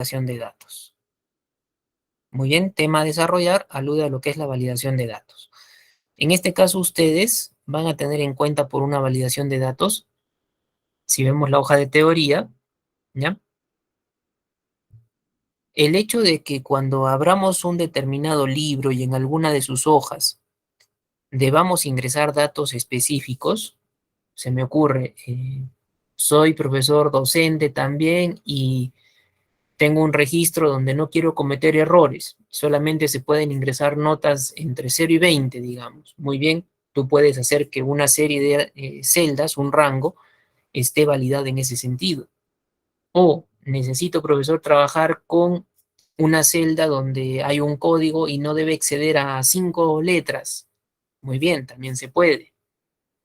validación de datos. Muy bien, tema a desarrollar alude a lo que es la validación de datos. En este caso, ustedes van a tener en cuenta por una validación de datos, si vemos la hoja de teoría, ¿ya? El hecho de que cuando abramos un determinado libro y en alguna de sus hojas debamos ingresar datos específicos, se me ocurre, soy profesor docente también y tengo un registro donde no quiero cometer errores, solamente se pueden ingresar notas entre 0 y 20, digamos. Muy bien, tú puedes hacer que una serie de celdas, un rango, esté validado en ese sentido. O necesito, profesor, trabajar con una celda donde hay un código y no debe exceder a 5 letras. Muy bien, también se puede.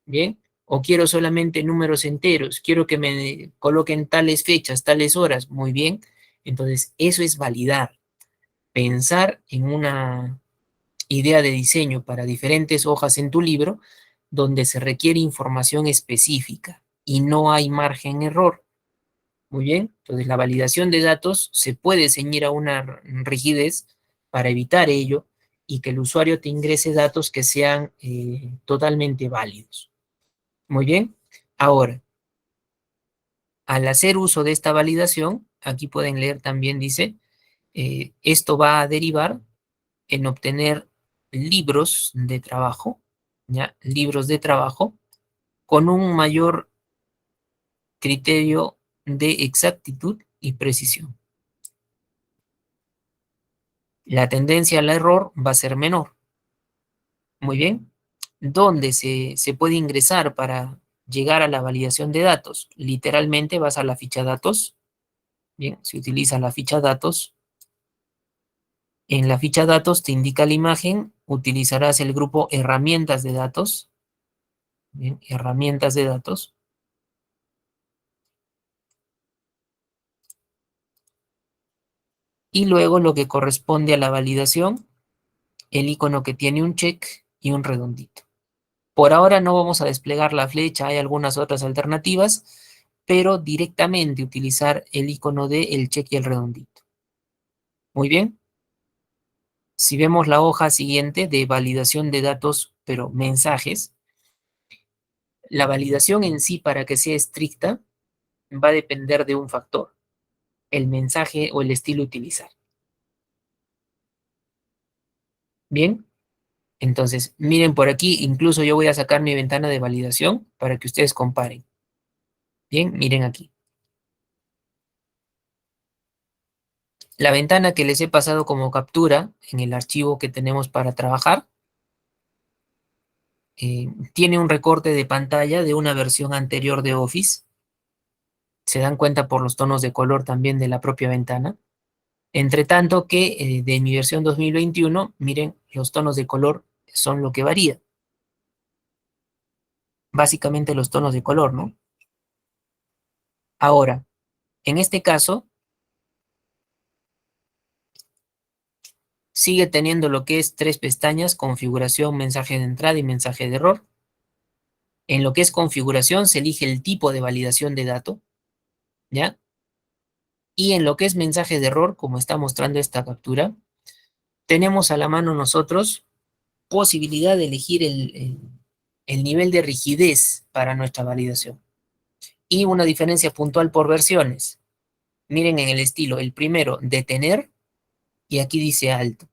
Bien. O quiero solamente números enteros, quiero que me coloquen tales fechas, tales horas. Muy bien. Entonces, eso es validar. Pensar en una idea de diseño para diferentes hojas en tu libro donde se requiere información específica y no hay margen error. Muy bien, entonces la validación de datos se puede ceñir a una rigidez para evitar ello y que el usuario te ingrese datos que sean totalmente válidos. Muy bien, ahora, al hacer uso de esta validación, aquí pueden leer también, dice, esto va a derivar en obtener libros de trabajo, ¿ya? Libros de trabajo con un mayor criterio de exactitud y precisión. La tendencia al error va a ser menor. Muy bien. ¿Dónde se puede ingresar para llegar a la validación de datos? Literalmente vas a la ficha datos. Bien, se utiliza la ficha datos. En la ficha datos te indica la imagen, utilizarás el grupo herramientas de datos. Bien, herramientas de datos. Y luego lo que corresponde a la validación, el icono que tiene un check y un redondito. Por ahora no vamos a desplegar la flecha, hay algunas otras alternativas, pero directamente utilizar el icono de el check y el redondito. Muy bien. Si vemos la hoja siguiente de validación de datos, pero mensajes, la validación en sí para que sea estricta va a depender de un factor, el mensaje o el estilo utilizar. Bien, entonces miren por aquí, incluso yo voy a sacar mi ventana de validación para que ustedes comparen. Bien, miren aquí. La ventana que les he pasado como captura en el archivo que tenemos para trabajar tiene un recorte de pantalla de una versión anterior de Office. Se dan cuenta por los tonos de color también de la propia ventana. Entre tanto que de mi versión 2021, miren, los tonos de color son lo que varía. Básicamente los tonos de color, ¿no? Ahora, en este caso, sigue teniendo lo que es 3 pestañas, configuración, mensaje de entrada y mensaje de error. En lo que es configuración se elige el tipo de validación de dato, ¿ya? Y en lo que es mensaje de error, como está mostrando esta captura, tenemos a la mano nosotros posibilidad de elegir el nivel de rigidez para nuestra validación. Y una diferencia puntual por versiones. Miren en el estilo, el primero, detener, y aquí dice alto.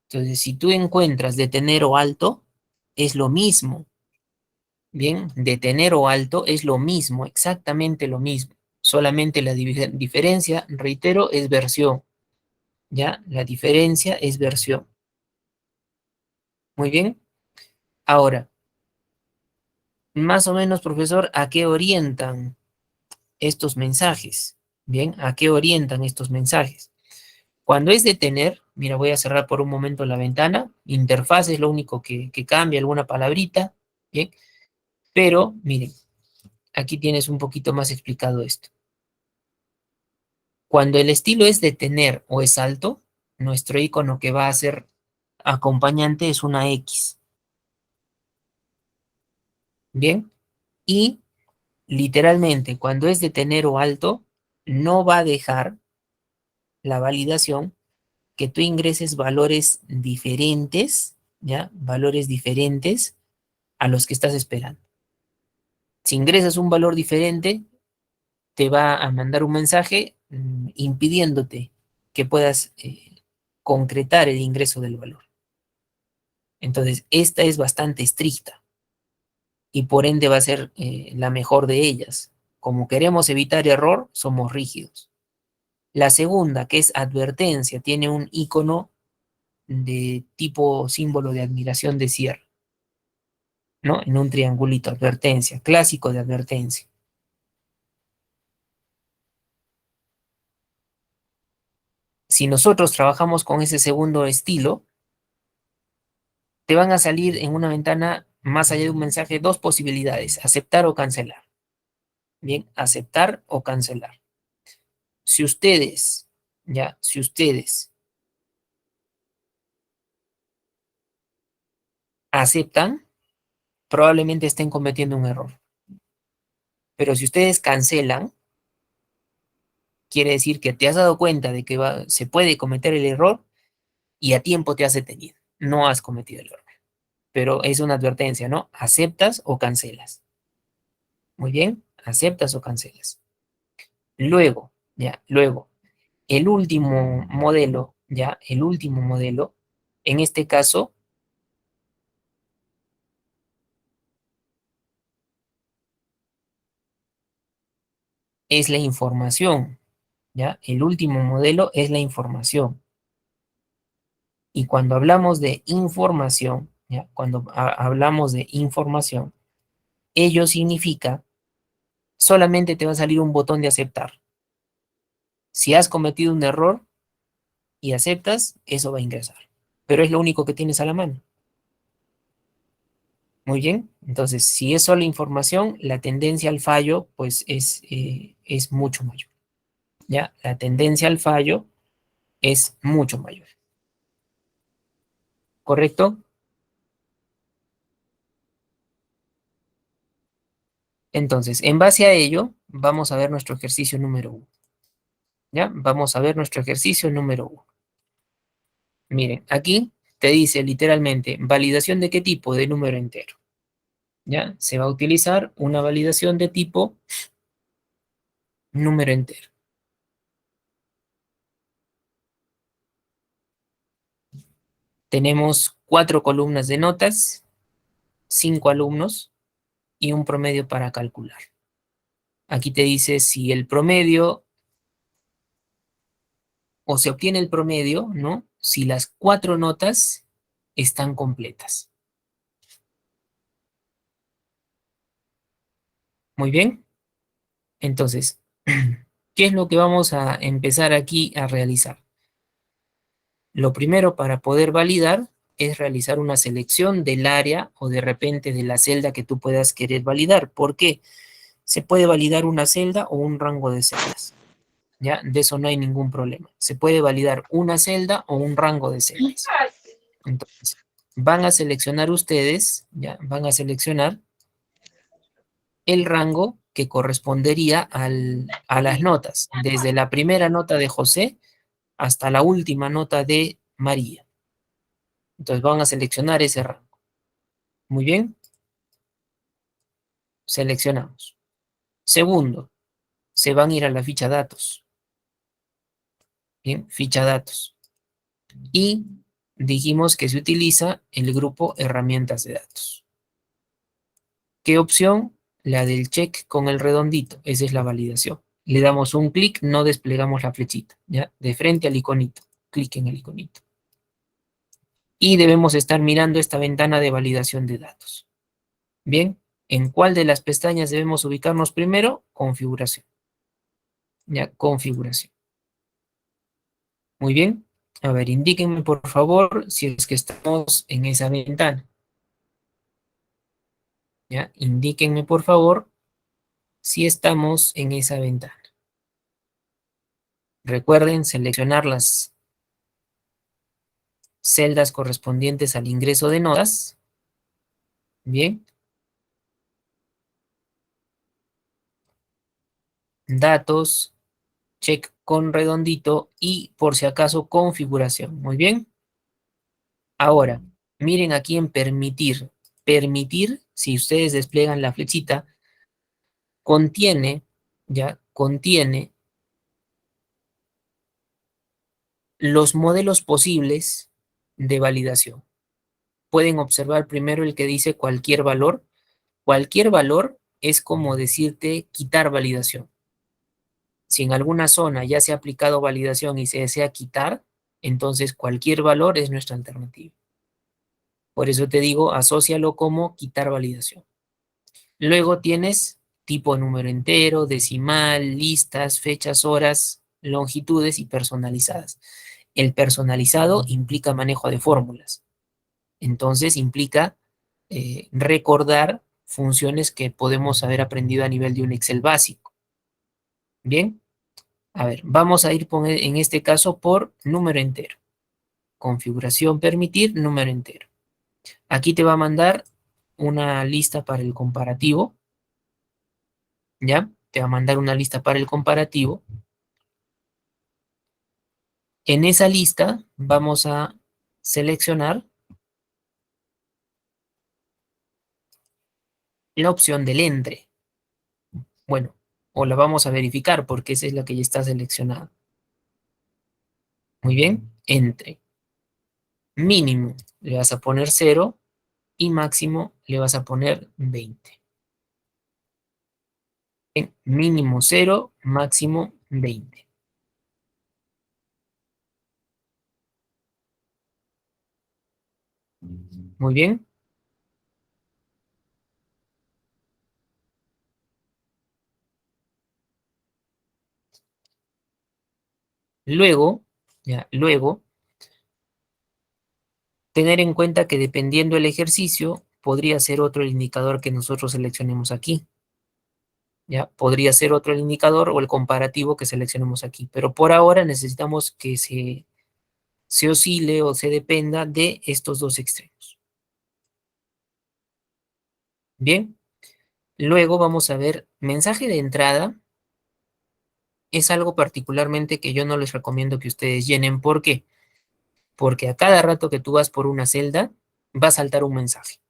Entonces, si tú encuentras detener o alto, es lo mismo. Bien, detener o alto es lo mismo, exactamente lo mismo. Solamente la diferencia, reitero, es versión. ¿Ya? La diferencia es versión. Muy bien. Ahora, más o menos, profesor, ¿a qué orientan estos mensajes? Bien, ¿a qué orientan estos mensajes? Cuando es detener, mira, voy a cerrar por un momento la ventana. Interfaz es lo único que cambia, alguna palabrita. Bien, pero miren, aquí tienes un poquito más explicado esto. Cuando el estilo es detener o es alto, nuestro icono que va a ser acompañante es una X. Bien, y literalmente cuando es detener o alto, no va a dejar la validación, que tú ingreses valores diferentes, ¿ya? Valores diferentes a los que estás esperando. Si ingresas un valor diferente, te va a mandar un mensaje impidiéndote que puedas concretar el ingreso del valor. Entonces, esta es bastante estricta y por ende va a ser la mejor de ellas. Como queremos evitar error, somos rígidos. La segunda, que es advertencia, tiene un icono de tipo símbolo de admiración de cierre, ¿no? En un triangulito, advertencia, clásico de advertencia. Si nosotros trabajamos con ese segundo estilo, te van a salir en una ventana, más allá de un mensaje, dos posibilidades: aceptar o cancelar. Bien, aceptar o cancelar. Si ustedes, ya, si ustedes aceptan, probablemente estén cometiendo un error. Pero si ustedes cancelan, quiere decir que te has dado cuenta de que se puede cometer el error y a tiempo te has detenido. No has cometido el error. Pero es una advertencia, ¿no? ¿Aceptas o cancelas? Muy bien, aceptas o cancelas. Luego, ya, luego, el último modelo, ya, el último modelo, en este caso, es la información, ya, el último modelo es la información. Y cuando hablamos de información, ya, cuando hablamos de información, ello significa solamente te va a salir un botón de aceptar. Si has cometido un error y aceptas, eso va a ingresar. Pero es lo único que tienes a la mano. Muy bien, entonces si es solo información, la tendencia al fallo pues es mucho mayor. ¿Ya? La tendencia al fallo es mucho mayor. ¿Correcto? Entonces, en base a ello, vamos a ver nuestro ejercicio número 1. ¿Ya? Vamos a ver nuestro ejercicio número 1. Miren, aquí te dice literalmente, ¿validación de qué tipo? De número entero. ¿Ya? Se va a utilizar una validación de tipo número entero. Tenemos 4 columnas de notas, 5 alumnos y un promedio para calcular. Aquí te dice si el promedio, o se obtiene el promedio, ¿no? Si las 4 notas están completas. Muy bien. Entonces, ¿qué es lo que vamos a empezar aquí a realizar? Lo primero para poder validar es realizar una selección del área o de repente de la celda que tú puedas querer validar. ¿Por qué? Se puede validar una celda o un rango de celdas. ¿Ya? De eso no hay ningún problema. Se puede validar una celda o un rango de celdas. Entonces, van a seleccionar ustedes, ¿ya? Van a seleccionar el rango que correspondería a las notas, desde la primera nota de José hasta la última nota de María. Entonces van a seleccionar ese rango. Muy bien, seleccionamos. Segundo, se van a ir a la ficha datos. Bien, ficha datos. Y dijimos que se utiliza el grupo herramientas de datos. ¿Qué opción? La del check con el redondito. Esa es la validación. Le damos un clic, no desplegamos la flechita, ¿ya? De frente al iconito. Clic en el iconito. Y debemos estar mirando esta ventana de validación de datos. Bien, ¿en cuál de las pestañas debemos ubicarnos primero? Configuración. Ya, configuración. Muy bien. A ver, indíquenme por favor si es que estamos en esa ventana. Ya, indíquenme por favor si estamos en esa ventana. Recuerden seleccionar las celdas correspondientes al ingreso de notas. Bien. Datos, check con redondito y por si acaso configuración. Muy bien. Ahora, miren aquí en permitir. Permitir, si ustedes despliegan la flechita, contiene, ya, contiene los modelos posibles de validación. Pueden observar primero el que dice cualquier valor. Cualquier valor es como decirte quitar validación. Si en alguna zona ya se ha aplicado validación y se desea quitar, entonces cualquier valor es nuestra alternativa. Por eso te digo, asócialo como quitar validación. Luego tienes tipo número entero, decimal, listas, fechas, horas, longitudes y personalizadas. El personalizado implica manejo de fórmulas. Entonces implica recordar funciones que podemos haber aprendido a nivel de un Excel básico. Bien, a ver, vamos a ir en este caso por número entero. Configuración permitir número entero. Aquí te va a mandar una lista para el comparativo. ¿Ya? Te va a mandar una lista para el comparativo. En esa lista vamos a seleccionar la opción del entre. Bueno, o la vamos a verificar porque esa es la que ya está seleccionada. Muy bien, entre. Mínimo le vas a poner 0 y máximo le vas a poner 20. Bien, mínimo 0, máximo 20. Muy bien. Luego, ya, luego, tener en cuenta que dependiendo del ejercicio, podría ser otro el indicador que nosotros seleccionemos aquí. ¿Ya? Podría ser otro el indicador o el comparativo que seleccionemos aquí. Pero por ahora necesitamos que se oscile o se dependa de estos dos extremos. Bien. Luego vamos a ver mensaje de entrada. Es algo particularmente que yo no les recomiendo que ustedes llenen. ¿Por qué? Porque a cada rato que tú vas por una celda, va a saltar un mensaje.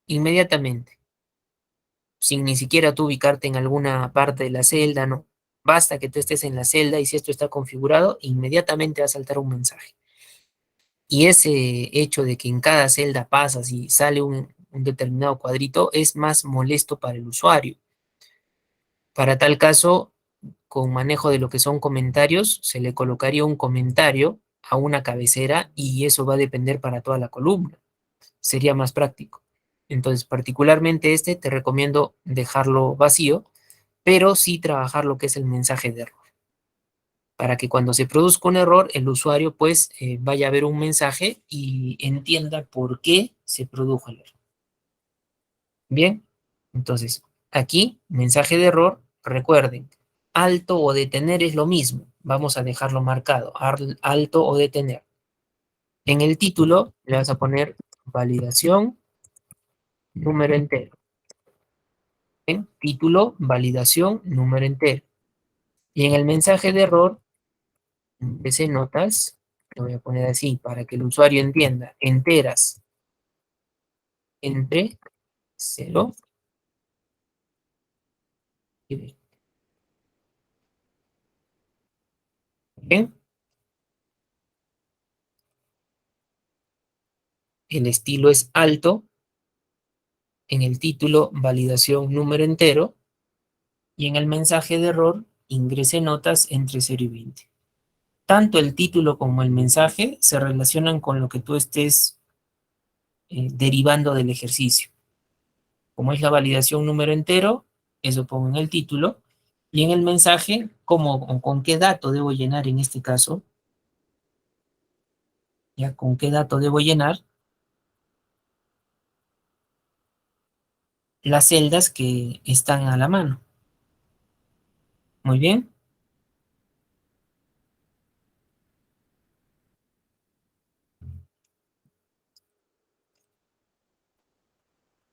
Inmediatamente. Sin ni siquiera tú ubicarte en alguna parte de la celda, no. Basta que tú estés en la celda y si esto está configurado, inmediatamente va a saltar un mensaje. Y ese hecho de que en cada celda pasas y sale un determinado cuadrito es más molesto para el usuario. Para tal caso, con manejo de lo que son comentarios, se le colocaría un comentario a una cabecera y eso va a depender para toda la columna. Sería más práctico. Entonces, particularmente este te recomiendo dejarlo vacío, pero sí trabajar lo que es el mensaje de error. Para que cuando se produzca un error, el usuario pues vaya a ver un mensaje y entienda por qué se produjo el error. Bien, entonces aquí, mensaje de error, recuerden, alto o detener es lo mismo. Vamos a dejarlo marcado, alto o detener. En el título le vas a poner validación número entero. ¿Bien? Título, validación número entero. Y en el mensaje de error, empecé notas, lo voy a poner así para que el usuario entienda, enteras entre 0 y 20. Bien, el estilo es alto, en el título validación número entero y en el mensaje de error ingrese notas entre 0 y 20. Tanto el título como el mensaje se relacionan con lo que tú estés derivando del ejercicio. Como es la validación número entero, eso pongo en el título, y en el mensaje, con qué dato debo llenar en este caso, ya con qué dato debo llenar las celdas que están a la mano. Muy bien.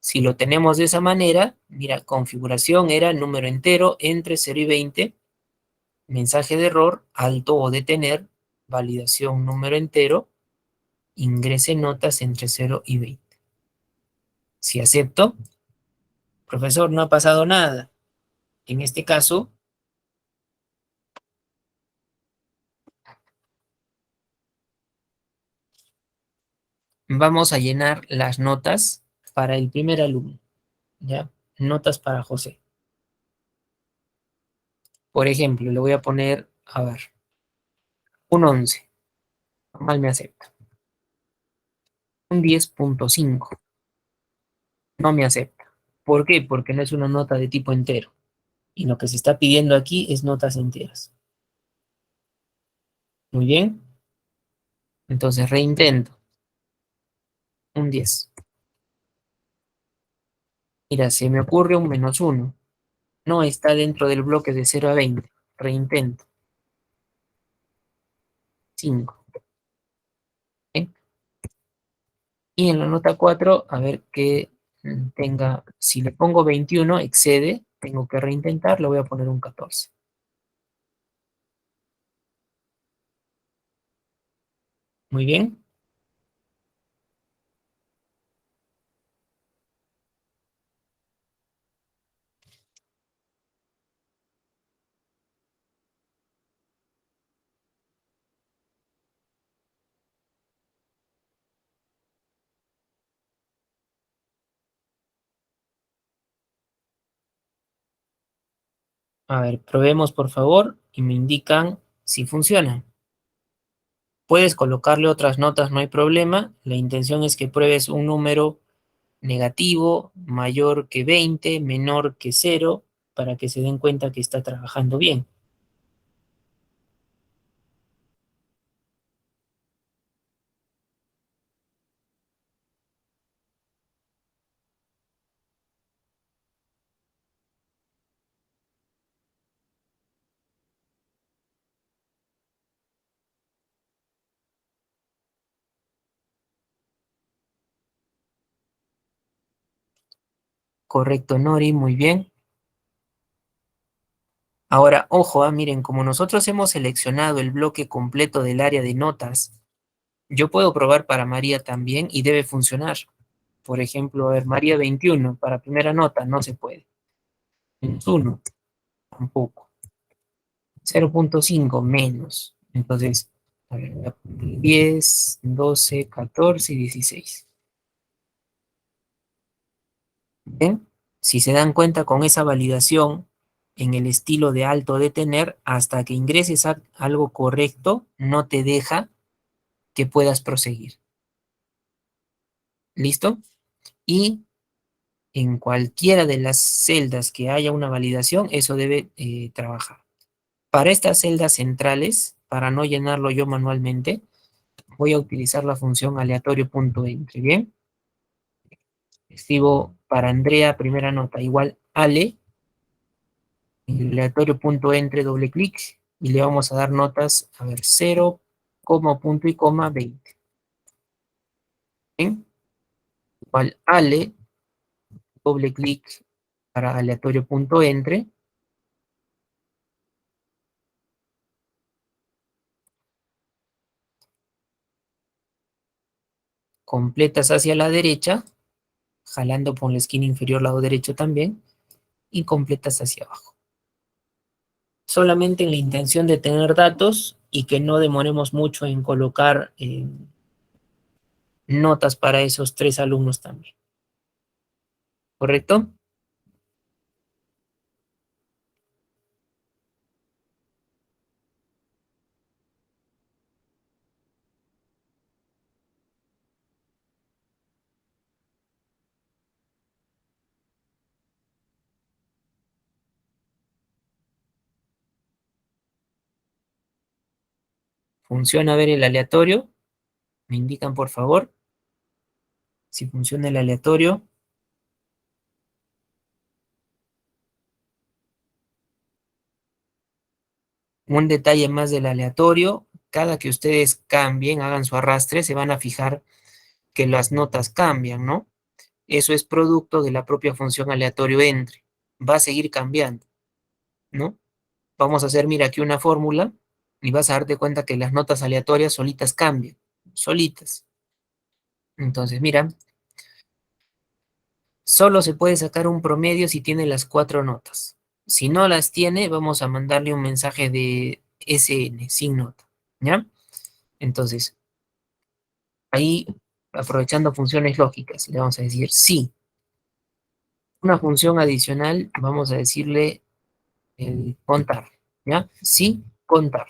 Si lo tenemos de esa manera, mira, configuración era número entero entre 0 y 20. mensaje de error, alto o detener, validación número entero, ingrese notas entre 0 y 20. Si acepto, profesor, no ha pasado nada. En este caso, vamos a llenar las notas para el primer alumno, ¿ya? Notas para José. Por ejemplo, le voy a poner, a ver, un 11. Normal me acepta. Un 10.5. No me acepta. ¿Por qué? Porque no es una nota de tipo entero. Y lo que se está pidiendo aquí es notas enteras. Muy bien. Entonces reintento. Un 10. Mira, se me ocurre un -1. No está dentro del bloque de 0 a 20. Reintento. 5. ¿Bien? Y en la nota 4, a ver que tenga, si le pongo 21, excede, tengo que reintentar, le voy a poner un 14. Muy bien. A ver, probemos por favor y me indican si funciona. Puedes colocarle otras notas, no hay problema. La intención es que pruebes un número negativo, mayor que 20, menor que 0, para que se den cuenta que está trabajando bien. Correcto, Nori, muy bien. Ahora, ojo, miren, como nosotros hemos seleccionado el bloque completo del área de notas, yo puedo probar para María también y debe funcionar. Por ejemplo, a ver, María 21, para primera nota, no se puede. -1, tampoco. 0.5 menos. Entonces, a ver, 10, 12, 14 y 16. ¿Bien? Si se dan cuenta con esa validación en el estilo de alto detener, hasta que ingreses a algo correcto, no te deja que puedas proseguir. ¿Listo? Y en cualquiera de las celdas que haya una validación, eso debe trabajar. Para estas celdas centrales, para no llenarlo yo manualmente, voy a utilizar la función aleatorio.entre. Bien, escribo para Andrea, primera nota, igual ale, aleatorio.entre, doble clic, y le vamos a dar notas, a ver, 0, punto y coma, 20. Bien, igual ale, doble clic para aleatorio.entre, completas hacia la derecha, jalando por la esquina inferior lado derecho también, y completas hacia abajo. Solamente en la intención de tener datos y que no demoremos mucho en colocar notas para esos 3 alumnos también. ¿Correcto? ¿Funciona a ver el aleatorio? Me indican por favor si funciona el aleatorio. Un detalle más del aleatorio, cada que ustedes cambien, hagan su arrastre, se van a fijar que las notas cambian, ¿no? Eso es producto de la propia función aleatorio entre. Va a seguir cambiando, ¿no? vamos a hacer, mira, aquí una fórmula y vas a darte cuenta que las notas aleatorias solitas cambian, solitas. Entonces, mira, solo se puede sacar un promedio si tiene las 4 notas. Si no las tiene, vamos a mandarle un mensaje de SN, sin nota, ¿ya? Entonces, ahí, aprovechando funciones lógicas, le vamos a decir sí. Una función adicional, vamos a decirle el contar, ¿ya? Sí, contar.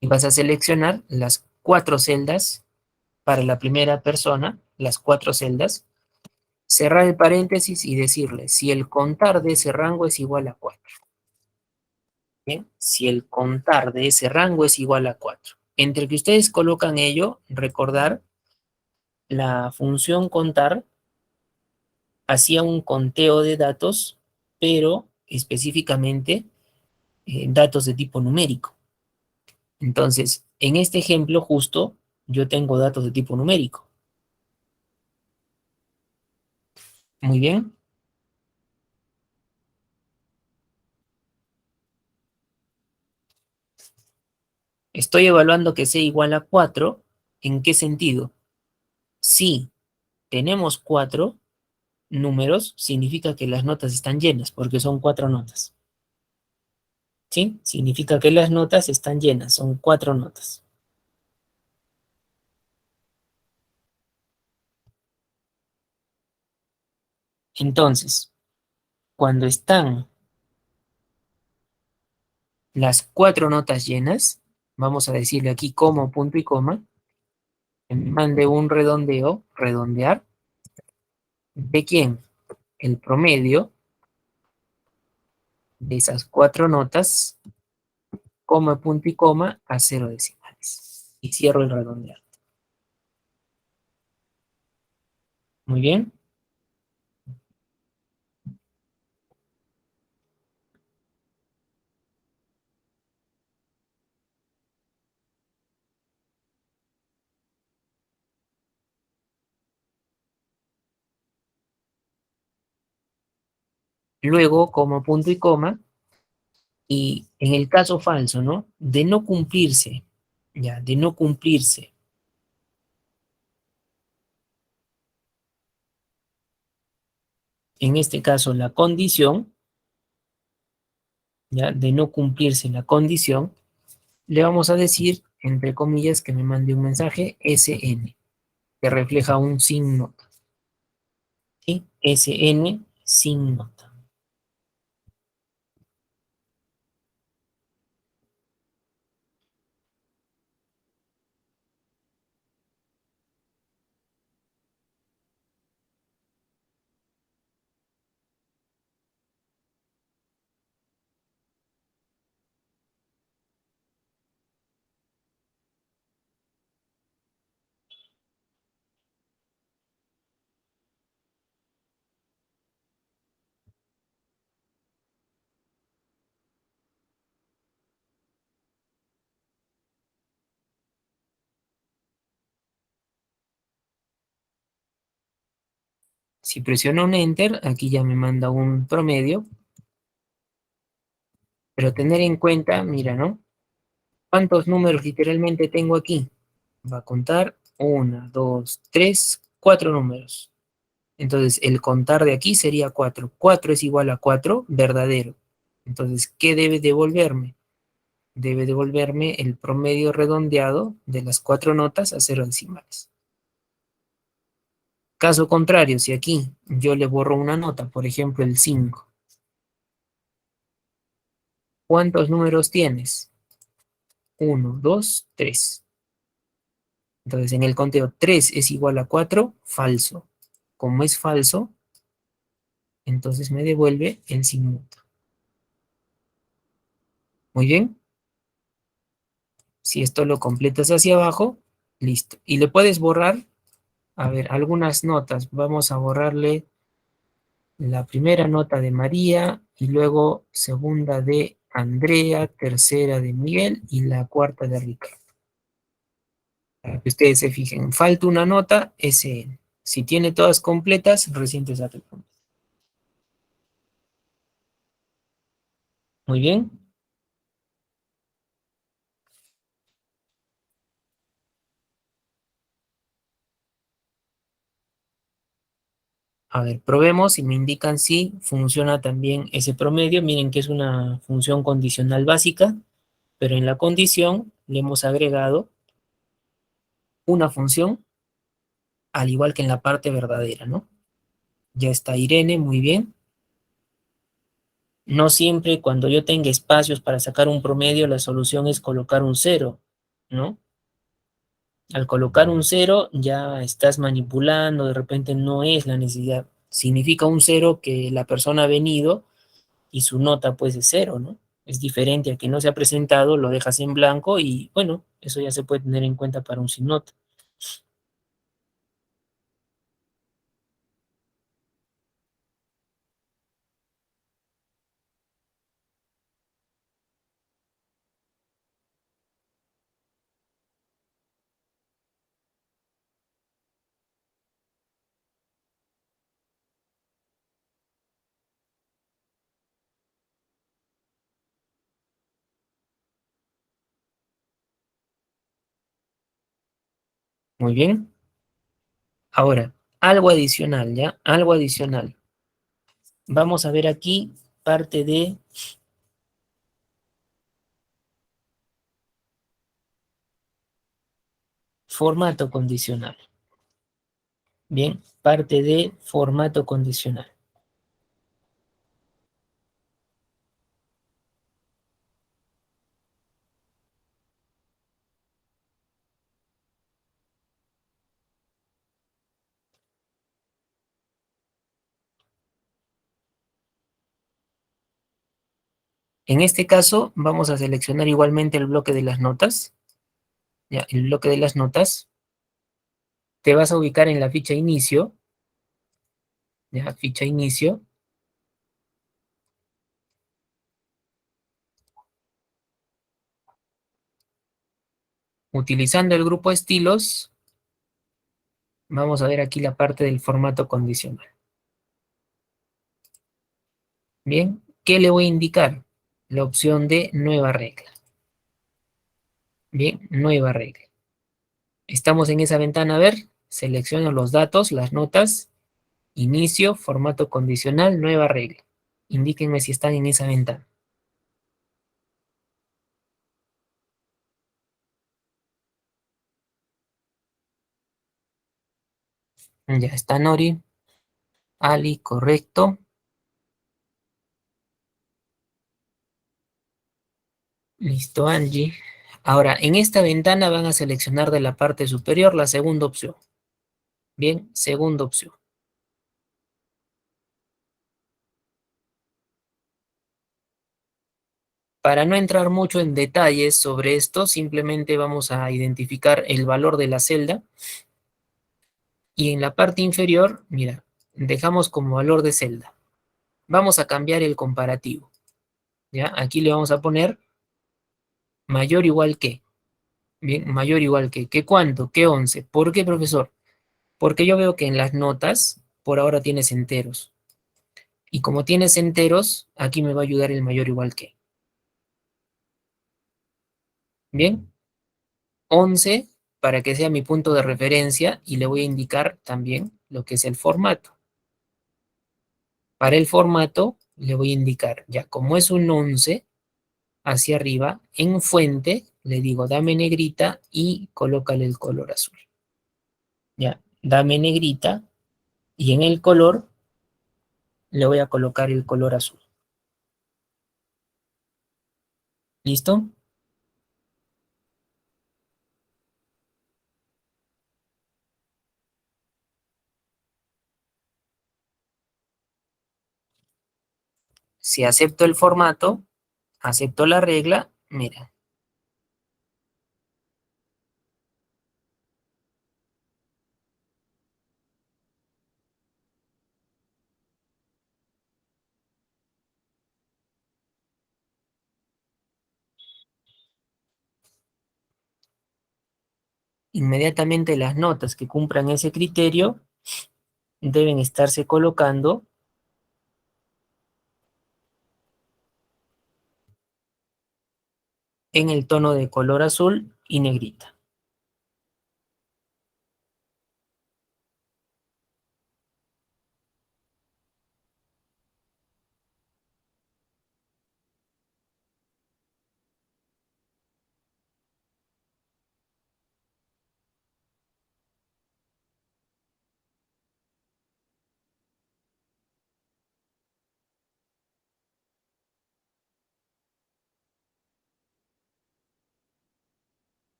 Y vas a seleccionar las 4 celdas para la primera persona, las 4 celdas, cerrar el paréntesis y decirle si el contar de ese rango es igual a 4. ¿Bien? Si el contar de ese rango es igual a 4. Entre que ustedes colocan ello, recordar, la función contar hacía un conteo de datos, pero específicamente datos de tipo numérico. Entonces, en este ejemplo justo, yo tengo datos de tipo numérico. Muy bien. Estoy evaluando que sea igual a 4. ¿En qué sentido? Si tenemos 4 números, significa que las notas están llenas, porque son 4 notas. ¿Sí? Significa que las notas están llenas, son 4 notas. Entonces, cuando están las 4 notas llenas, vamos a decirle aquí como punto y coma, que me mande un redondeo, redondear, ¿de quién? El promedio de esas 4 notas, coma, punto y coma, a 0 decimales. Y cierro el redondear. Muy bien. Luego, como punto y coma, y en el caso falso, ¿no? De no cumplirse, ya, de no cumplirse, en este caso la condición, ya, de no cumplirse la condición, le vamos a decir, entre comillas, que me mande un mensaje SN, que refleja un sin nota, ¿sí? SN sin nota. Si presiono un Enter, aquí ya me manda un promedio, pero tener en cuenta, mira, ¿no? ¿Cuántos números literalmente tengo aquí? Va a contar 1, 2, 3, 4 números. Entonces, el contar de aquí sería 4. 4 es igual a 4, verdadero. Entonces, ¿qué debe devolverme? Debe devolverme el promedio redondeado de las 4 notas a 0 decimales. Caso contrario, si aquí yo le borro una nota, por ejemplo el 5, ¿cuántos números tienes? 1, 2, 3. Entonces, en el conteo 3 es igual a 4, falso. Como es falso, entonces me devuelve el sin nota. Muy bien. Si esto lo completas hacia abajo, listo. Y le puedes borrar, a ver, algunas notas. Vamos a borrarle la primera nota de María y luego segunda de Andrea, tercera de Miguel y la cuarta de Ricardo. Para que ustedes se fijen, falta una nota, SN. Si tiene todas completas, recién te saca el punto. Muy bien. A ver, probemos y me indican si funciona también ese promedio. Miren que es una función condicional básica, pero en la condición le hemos agregado una función al igual que en la parte verdadera, ¿no? Ya está Irene, muy bien. No siempre cuando yo tenga espacios para sacar un promedio, la solución es colocar un cero, ¿no? Al colocar un cero ya estás manipulando, de repente no es la necesidad. Significa un cero que la persona ha venido y su nota pues es cero, ¿no? Es diferente a que no se ha presentado, lo dejas en blanco y bueno, eso ya se puede tener en cuenta para un sin nota. Muy bien. Ahora, algo adicional, ¿ya? Algo adicional. Vamos a ver aquí parte de formato condicional. Bien, parte de formato condicional. En este caso, vamos a seleccionar igualmente el bloque de las notas. Ya, el bloque de las notas. Te vas a ubicar en la ficha inicio. Ya, ficha inicio. Utilizando el grupo estilos, vamos a ver aquí la parte del formato condicional. Bien, ¿qué le voy a indicar? La opción de nueva regla. Bien, nueva regla. Estamos en esa ventana, a ver, selecciono los datos, las notas, inicio, formato condicional, nueva regla. Indíquenme si están en esa ventana. Ya está Nori, Ali, correcto. Listo, Angie. Ahora, en esta ventana van a seleccionar de la parte superior la segunda opción. Bien, segunda opción. Para no entrar mucho en detalles sobre esto, simplemente vamos a identificar el valor de la celda y en la parte inferior, mira, dejamos como valor de celda. Vamos a cambiar el comparativo. ¿Ya? Aquí le vamos a poner mayor o igual que. Bien, mayor o igual que. ¿Qué cuánto? ¿Qué 11? ¿Por qué, profesor? Porque yo veo que en las notas, por ahora tienes enteros. Y como tienes enteros, aquí me va a ayudar el mayor o igual que. Bien, 11 para que sea mi punto de referencia y le voy a indicar también lo que es el formato. Para el formato le voy a indicar, ya como es un 11 hacia arriba, en fuente le digo dame negrita y colócale el color azul. Ya, dame negrita y en el color le voy a colocar el color azul. ¿Listo? Si acepto el formato, acepto la regla, mira, inmediatamente las notas que cumplan ese criterio deben estarse colocando en el tono de color azul y negrita.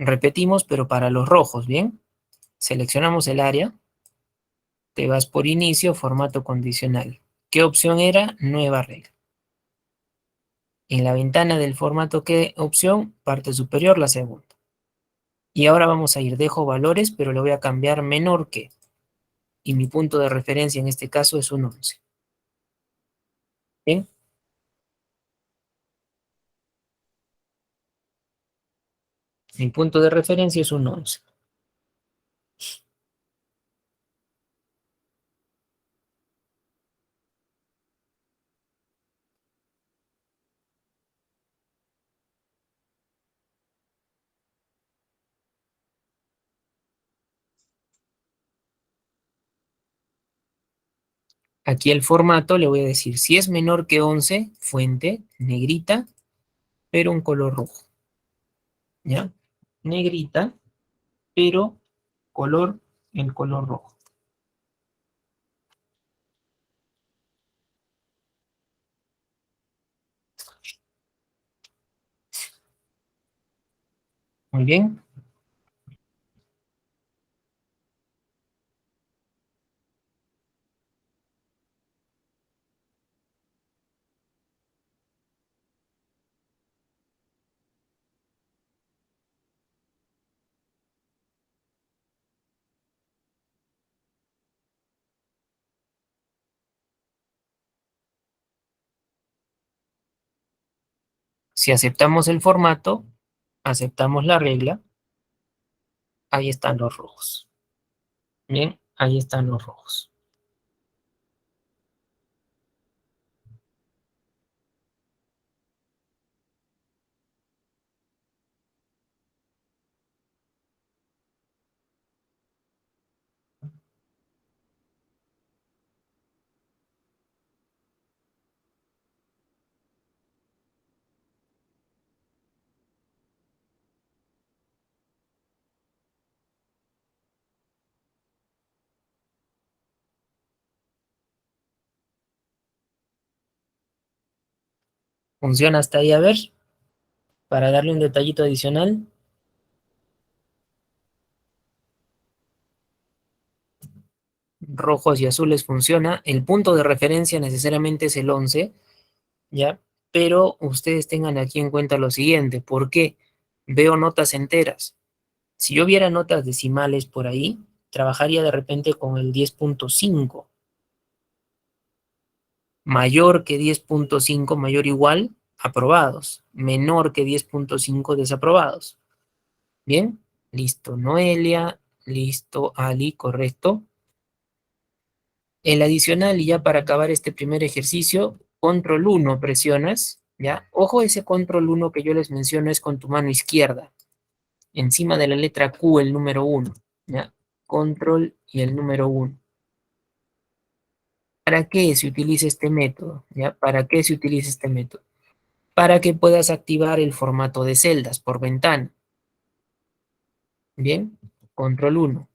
Repetimos, pero para los rojos, ¿bien? Seleccionamos el área, te vas por inicio, formato condicional. ¿Qué opción era? Nueva regla. En la ventana del formato, ¿qué opción? Parte superior, la segunda. Y ahora vamos a ir, dejo valores, pero le voy a cambiar menor que. Y mi punto de referencia en este caso es un 11. ¿Bien? Mi punto de referencia es un 11. Aquí el formato le voy a decir, si es menor que 11, fuente, negrita, pero un color rojo. ¿Ya? Negrita, pero el color rojo. Muy bien. Si aceptamos el formato, aceptamos la regla, ahí están los rojos. Bien, ahí están los rojos. ¿Funciona hasta ahí? A ver, para darle un detallito adicional. Rojos y azules funciona. El punto de referencia necesariamente es el 11, ¿ya? Pero ustedes tengan aquí en cuenta lo siguiente. ¿Por qué? Veo notas enteras. Si yo viera notas decimales por ahí, trabajaría de repente con el 10.5. Mayor que 10.5, mayor o igual, aprobados. Menor que 10.5, desaprobados. Bien, listo. Noelia, listo. Ali, correcto. El adicional, y ya para acabar este primer ejercicio, control 1 presionas, ¿ya? Ojo, ese control 1 que yo les menciono es con tu mano izquierda, encima de la letra Q, el número 1, ¿ya? Control y el número 1. ¿Para qué se utiliza este método? ¿Ya? ¿Para qué se utiliza este método? Para que puedas activar el formato de celdas por ventana. Bien, control 1.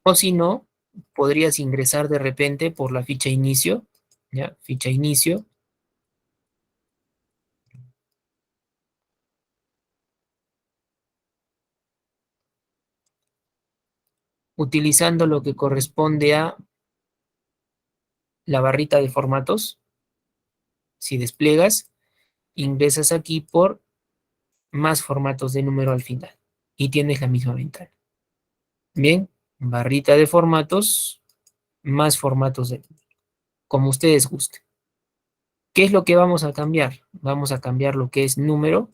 O si no, podrías ingresar de repente por la ficha inicio, ¿ya? Ficha inicio, utilizando lo que corresponde a la barrita de formatos. Si despliegas, ingresas aquí por más formatos de número al final y tienes la misma ventana. Bien, barrita de formatos, más formatos de número, como ustedes gusten. ¿Qué es lo que vamos a cambiar? Vamos a cambiar lo que es número,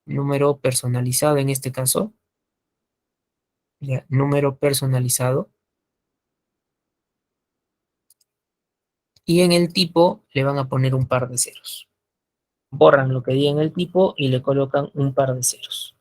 número personalizado en este caso, ya, número personalizado, y en el tipo le van a poner un par de ceros. Borran lo que diga en el tipo y le colocan un par de ceros.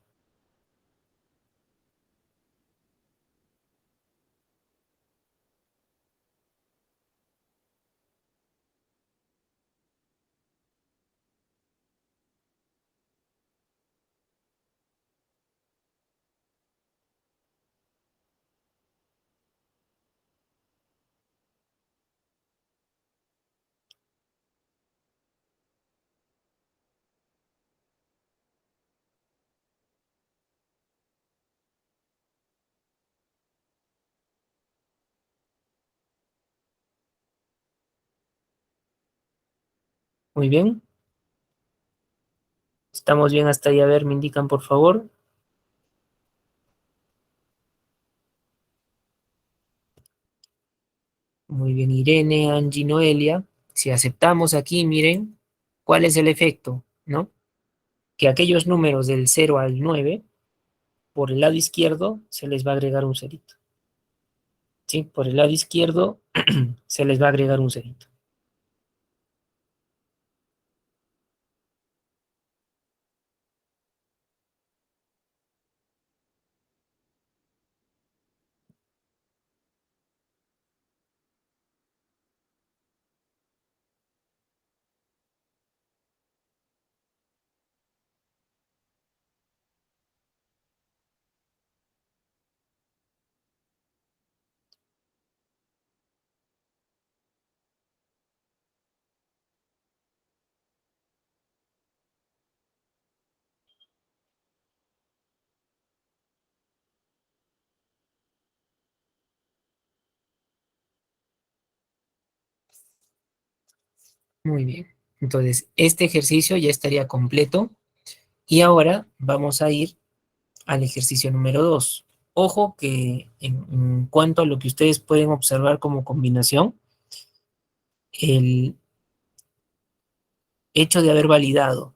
Muy bien. Estamos bien hasta ahí. A ver, me indican, por favor. Muy bien, Irene, Angie, Noelia. Si aceptamos aquí, miren, ¿cuál es el efecto? ¿No? Que aquellos números del 0 al 9, por el lado izquierdo, se les va a agregar un cerito. ¿Sí? Por el lado izquierdo, se les va a agregar un cerito. Muy bien. Entonces, este ejercicio ya estaría completo. Y ahora vamos a ir al ejercicio número 2. Ojo que en cuanto a lo que ustedes pueden observar como combinación, el hecho de haber validado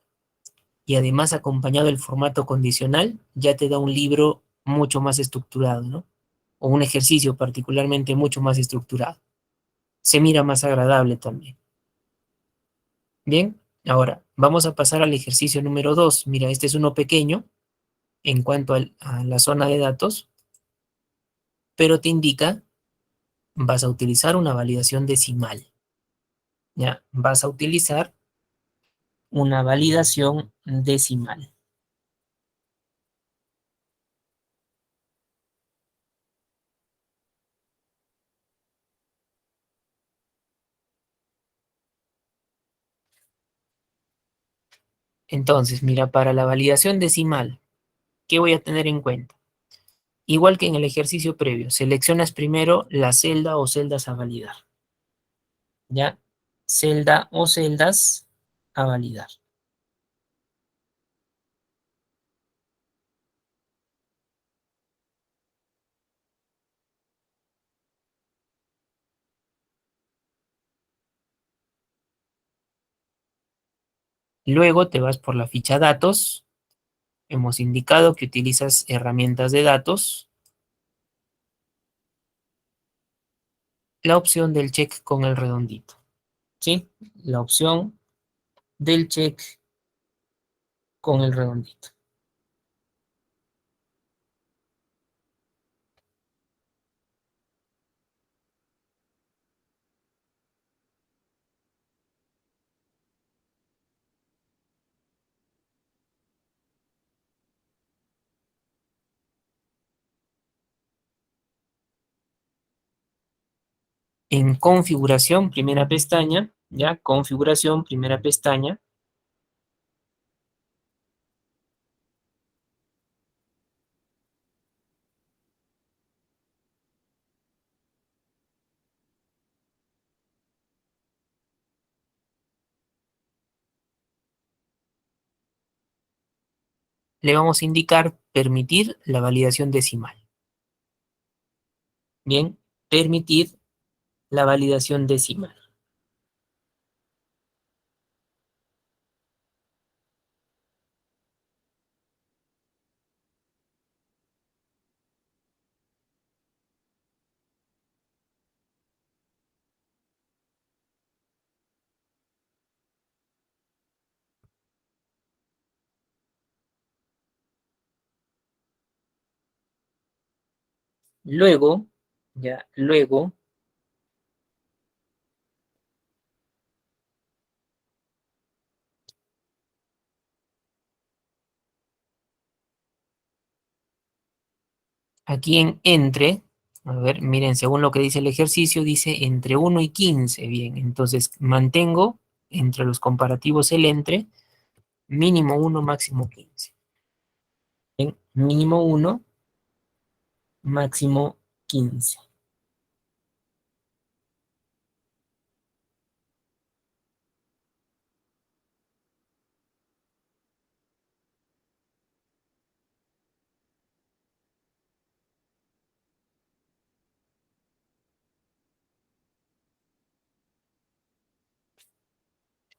y además acompañado el formato condicional ya te da un libro mucho más estructurado, ¿no? O un ejercicio particularmente mucho más estructurado. Se mira más agradable también. Bien, ahora vamos a pasar al ejercicio número 2. Mira, este es uno pequeño en cuanto a la zona de datos, pero te indica, vas a utilizar una validación decimal. ¿Ya? Vas a utilizar una validación decimal. Entonces, mira, para la validación decimal, ¿qué voy a tener en cuenta? Igual que en el ejercicio previo, seleccionas primero la celda o celdas a validar. ¿Ya? Celda o celdas a validar. Luego te vas por la ficha datos. Hemos indicado que utilizas herramientas de datos. La opción del check con el redondito. ¿Sí? La opción del check con el redondito. En configuración, primera pestaña, ya, configuración, primera pestaña. Le vamos a indicar permitir la validación decimal. Bien, permitir la validación decimal. Luego, ya, luego, aquí en entre, a ver, miren, según lo que dice el ejercicio, dice entre 1 y 15. Bien, entonces mantengo entre los comparativos el entre, mínimo 1, máximo 15. Bien, mínimo 1, máximo 15.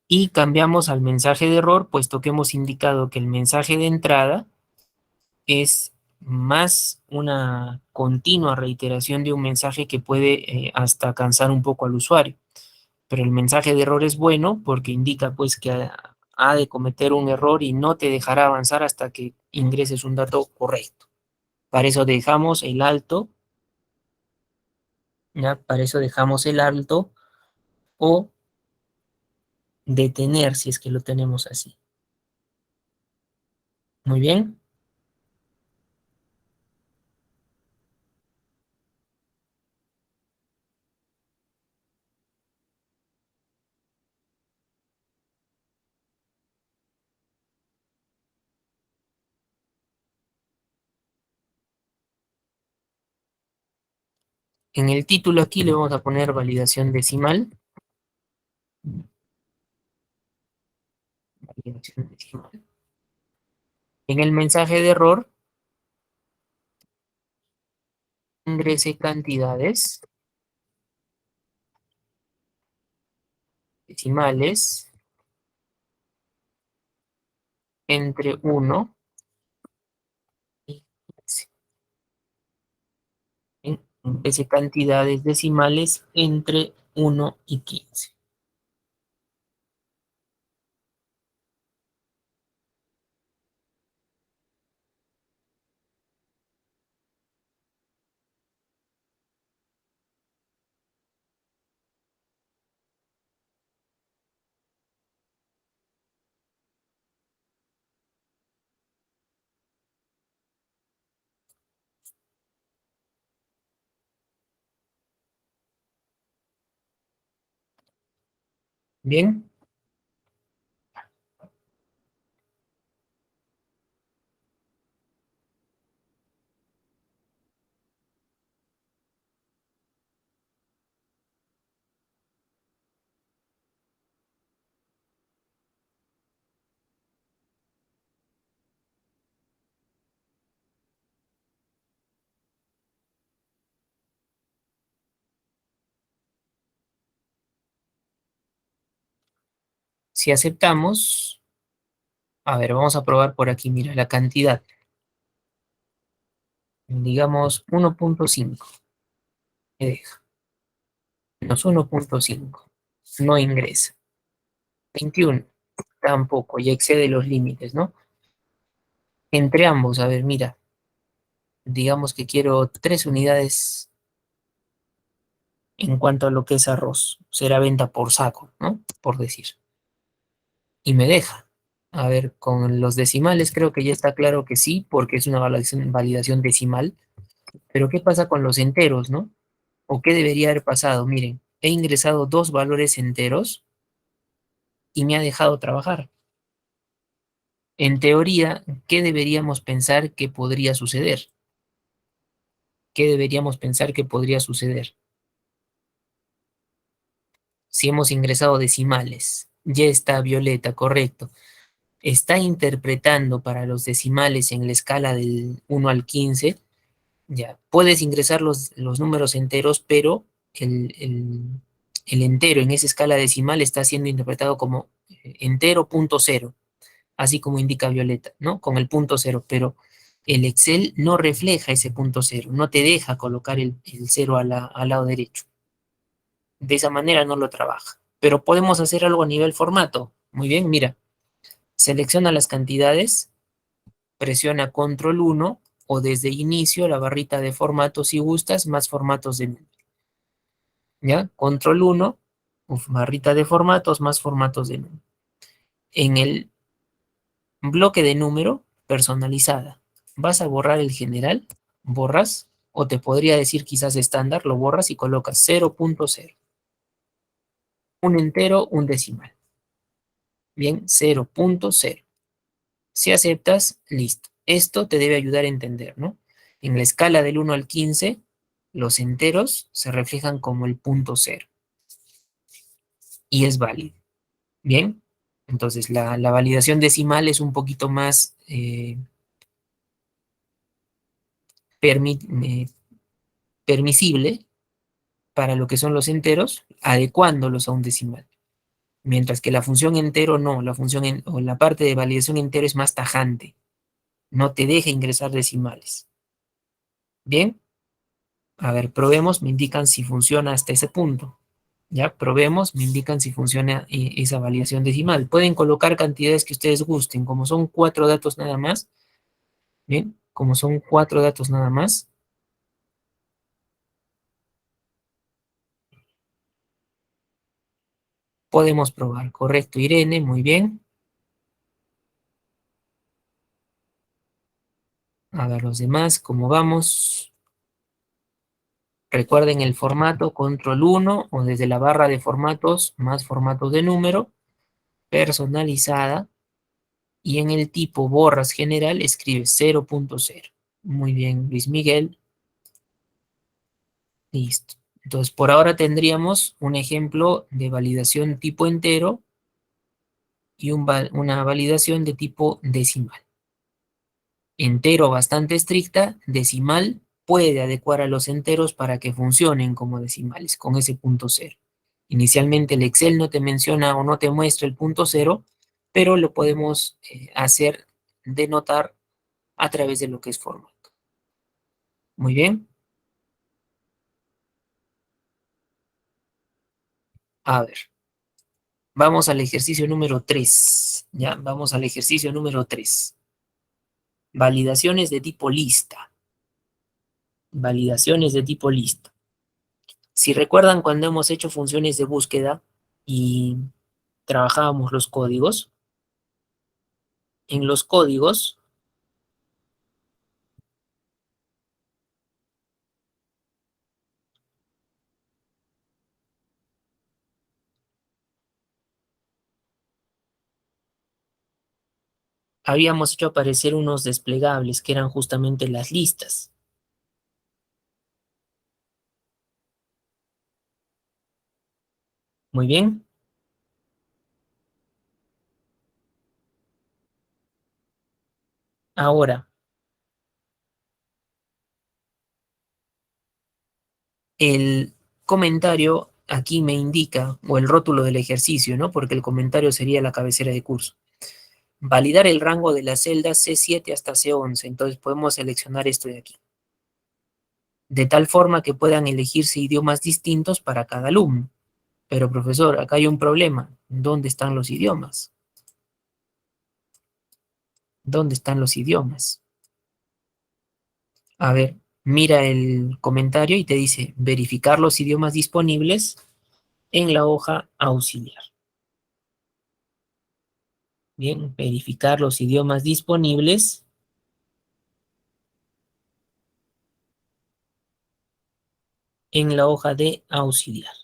y cambiamos al mensaje de error, puesto que hemos indicado que el mensaje de entrada es más una continua reiteración de un mensaje que puede hasta cansar un poco al usuario. Pero el mensaje de error es bueno porque indica pues que ha de cometer un error y no te dejará avanzar hasta que ingreses un dato correcto. Para eso dejamos el alto, ¿ya? Para eso dejamos el alto o detener si es que lo tenemos así. Muy bien. En el título aquí le vamos a poner validación decimal. Validación decimal. En el mensaje de error, ingrese cantidades decimales entre 1 y 15. Ingrese cantidades decimales entre 1 y 15. Bien, si aceptamos, a ver, vamos a probar por aquí, mira, la cantidad, digamos 1.5, me deja, menos 1.5, no ingresa. 21, tampoco, ya excede los límites, ¿no? Entre ambos, a ver, mira, digamos que quiero 3 unidades en cuanto a lo que es arroz, será venta por saco, ¿no? Por decir. Y me deja. A ver, con los decimales creo que ya está claro que sí, porque es una validación decimal. Pero ¿qué pasa con los enteros, no? ¿O qué debería haber pasado? Miren, he ingresado 2 valores enteros y me ha dejado trabajar. En teoría, ¿qué deberíamos pensar que podría suceder? ¿Qué deberíamos pensar que podría suceder? Si hemos ingresado decimales, ya está Violeta, correcto. Está interpretando para los decimales en la escala del 1 al 15. Ya, puedes ingresar los números enteros, pero el entero en esa escala decimal está siendo interpretado como entero punto cero, así como indica Violeta, ¿no? Con el punto cero, pero el Excel no refleja ese punto cero, no te deja colocar el cero al lado derecho. De esa manera no lo trabaja. Pero podemos hacer algo a nivel formato. Muy bien, mira, selecciona las cantidades, presiona control 1 o desde inicio la barrita de formato si gustas, más formatos de número. ¿Ya? Control 1, barrita de formatos, más formatos de número. En el bloque de número, personalizada. ¿Vas a borrar el general? Borras, o te podría decir quizás estándar, lo borras y colocas 0.0. Un entero, un decimal. Bien, 0.0. Si aceptas, listo. Esto te debe ayudar a entender, ¿no? En la escala del 1 al 15, los enteros se reflejan como el punto cero y es válido. Bien, entonces la validación decimal es un poquito más permi- eh, permisible para lo que son los enteros, adecuándolos a un decimal. Mientras que la función entero no, o la parte de validación entero es más tajante, no te deja ingresar decimales. Bien, a ver, probemos, me indican si funciona hasta ese punto. Ya, probemos, me indican si funciona esa validación decimal. Pueden colocar cantidades que ustedes gusten, como son 4 datos nada más. Bien, como son 4 datos nada más, podemos probar. Correcto, Irene, muy bien. A ver los demás, ¿cómo vamos? Recuerden el formato control 1 o desde la barra de formatos más formatos de número, personalizada, y en el tipo borras general escribes 0.0. Muy bien, Luis Miguel. Listo. Entonces, por ahora tendríamos un ejemplo de validación tipo entero y una validación de tipo decimal. Entero bastante estricta, decimal puede adecuar a los enteros para que funcionen como decimales con ese punto cero. Inicialmente el Excel no te menciona o no te muestra el punto cero, pero lo podemos hacer denotar a través de lo que es formato. Muy bien. A ver, vamos al ejercicio número 3. Ya, vamos al ejercicio número 3. Validaciones de tipo lista. Validaciones de tipo lista. Si recuerdan cuando hemos hecho funciones de búsqueda y trabajábamos los códigos, en los códigos habíamos hecho aparecer unos desplegables que eran justamente las listas. Muy bien. Ahora, el comentario aquí me indica, o el rótulo del ejercicio, ¿no? Porque el comentario sería la cabecera de curso. Validar el rango de las celdas C7 hasta C11. Entonces podemos seleccionar esto de aquí. De tal forma que puedan elegirse idiomas distintos para cada alumno. Pero profesor, acá hay un problema. ¿Dónde están los idiomas? ¿Dónde están los idiomas? A ver, mira el comentario y te dice verificar los idiomas disponibles en la hoja auxiliar. Bien, verificar los idiomas disponibles en la hoja de auxiliar.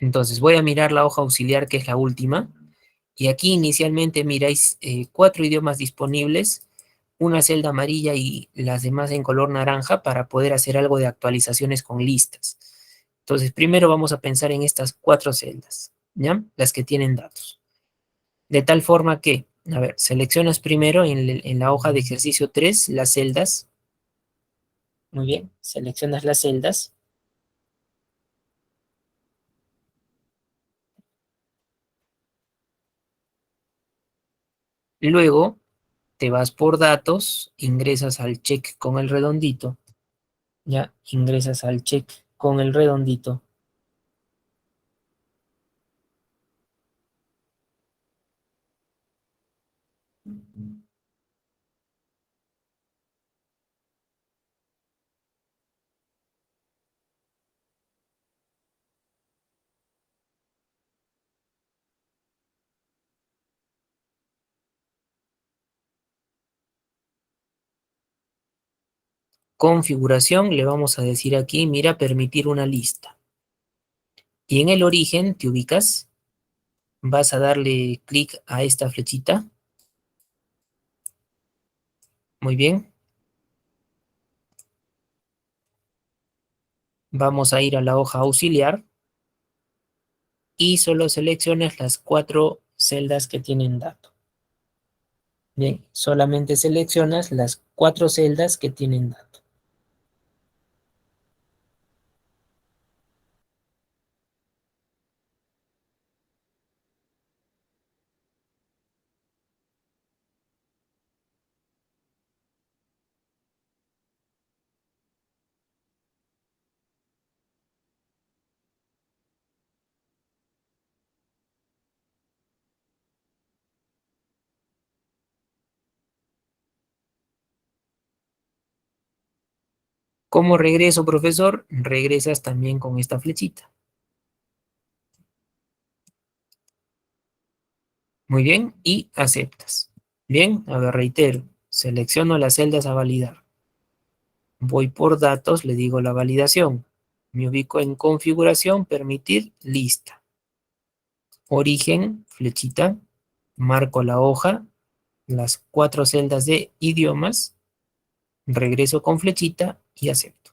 Entonces voy a mirar la hoja auxiliar, que es la última, y aquí inicialmente miráis 4 idiomas disponibles, una celda amarilla y las demás en color naranja para poder hacer algo de actualizaciones con listas. Entonces primero vamos a pensar en estas 4 celdas, ¿ya? Las que tienen datos. De tal forma que, a ver, seleccionas primero en la hoja de ejercicio 3 las celdas. Muy bien, seleccionas las celdas. Luego te vas por datos, ingresas al check con el redondito. Ya, ingresas al check con el redondito. Configuración, le vamos a decir aquí, mira, permitir una lista. Y en el origen te ubicas, vas a darle clic a esta flechita. Muy bien. Vamos a ir a la hoja auxiliar y solo seleccionas las 4 celdas que tienen dato. Bien, solamente seleccionas las 4 celdas que tienen dato. ¿Cómo regreso, profesor? Regresas también con esta flechita. Muy bien, y aceptas. Bien, a ver, reitero, selecciono las celdas a validar. Voy por datos, le digo la validación. Me ubico en configuración, permitir, lista. Origen, flechita. Marco la hoja, las 4 celdas de idiomas. Regreso con flechita y acepto.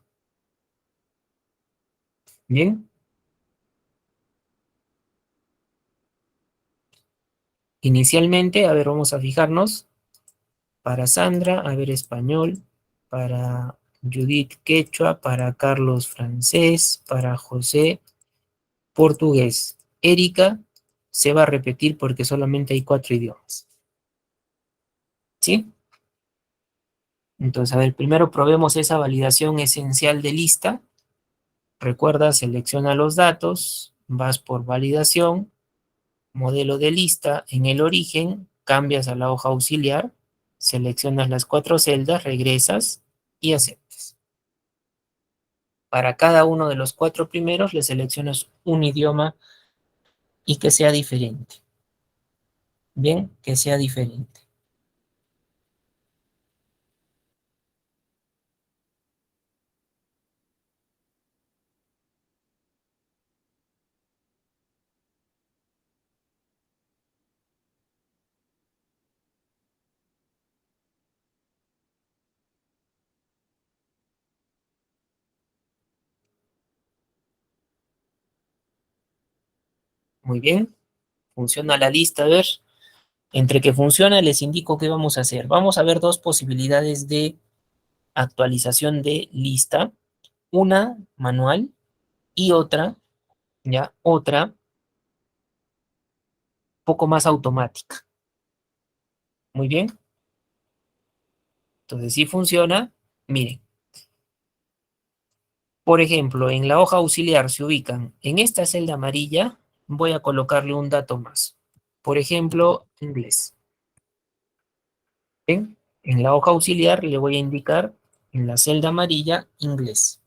Bien. Inicialmente, a ver, vamos a fijarnos. Para Sandra, a ver, español. Para Judith, quechua. Para Carlos, francés. Para José, portugués. Erika se va a repetir porque solamente hay 4 idiomas. ¿Sí? Entonces, a ver, primero probemos esa validación esencial de lista. Recuerda, selecciona los datos, vas por validación, modelo de lista, en el origen, cambias a la hoja auxiliar, seleccionas las 4 celdas, regresas y aceptas. Para cada uno de los 4 primeros le seleccionas un idioma y que sea diferente. Bien, que sea diferente. Muy bien, funciona la lista, a ver. Entre que funciona, les indico qué vamos a hacer. Vamos a ver 2 posibilidades de actualización de lista. Una manual y otra, ya, otra poco más automática. Muy bien. Entonces, si funciona, miren. Por ejemplo, en la hoja auxiliar se ubican en esta celda amarilla, voy a colocarle un dato más. Por ejemplo, inglés. ¿Ven? En la hoja auxiliar le voy a indicar en la celda amarilla inglés.